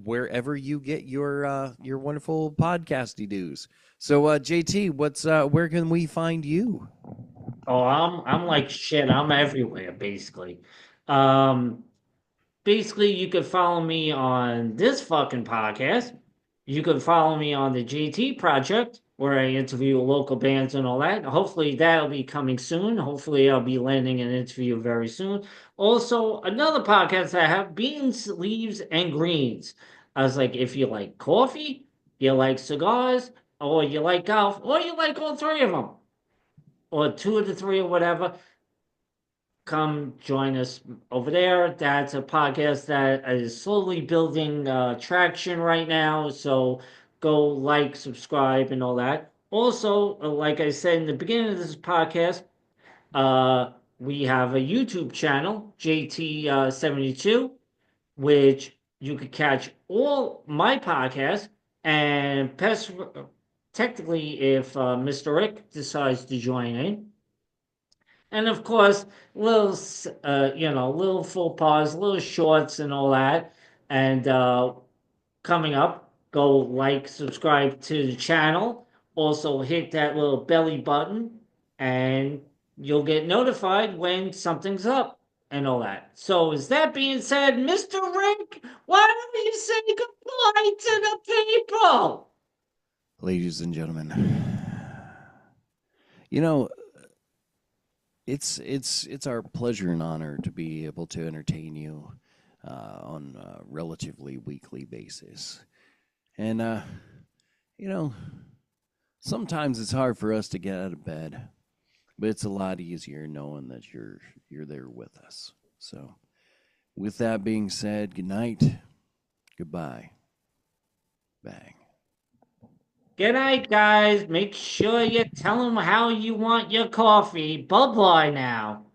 [SPEAKER 2] Wherever you get your wonderful podcasty doos. So, JT, where can we find you?
[SPEAKER 1] Oh, I'm like shit. I'm everywhere basically. Um, Basically, you could follow me on this fucking podcast. You could follow me on the GT project where I interview local bands and all that. Hopefully, that'll be coming soon. Hopefully, I'll be landing an interview very soon. Also, another podcast I have, Beans, Leaves, and Greens. I was like, if you like coffee, you like cigars, or you like golf, or you like all three of them, or two of the three, or whatever, come join us over there. That's a podcast that is slowly building traction right now. So go like, subscribe, and all that. Also, like I said in the beginning of this podcast, we have a YouTube channel, JT72, which you could catch all my podcasts and technically if Mr. Rick decides to join in. And of course, little, little full pause, little shorts and all that. And coming up, go like, subscribe to the channel. Also, hit that little belly button, and you'll get notified when something's up and all that. So, as that being said, Mr. Rick, why don't you say goodbye to the people?
[SPEAKER 2] Ladies and gentlemen, you know, it's our pleasure and honor to be able to entertain you on a relatively weekly basis. And you know, sometimes it's hard for us to get out of bed, but it's a lot easier knowing that you're there with us. So, with that being said, good night, goodbye, bang.
[SPEAKER 1] Good night, guys. Make sure you tell them how you want your coffee. Bye bye now.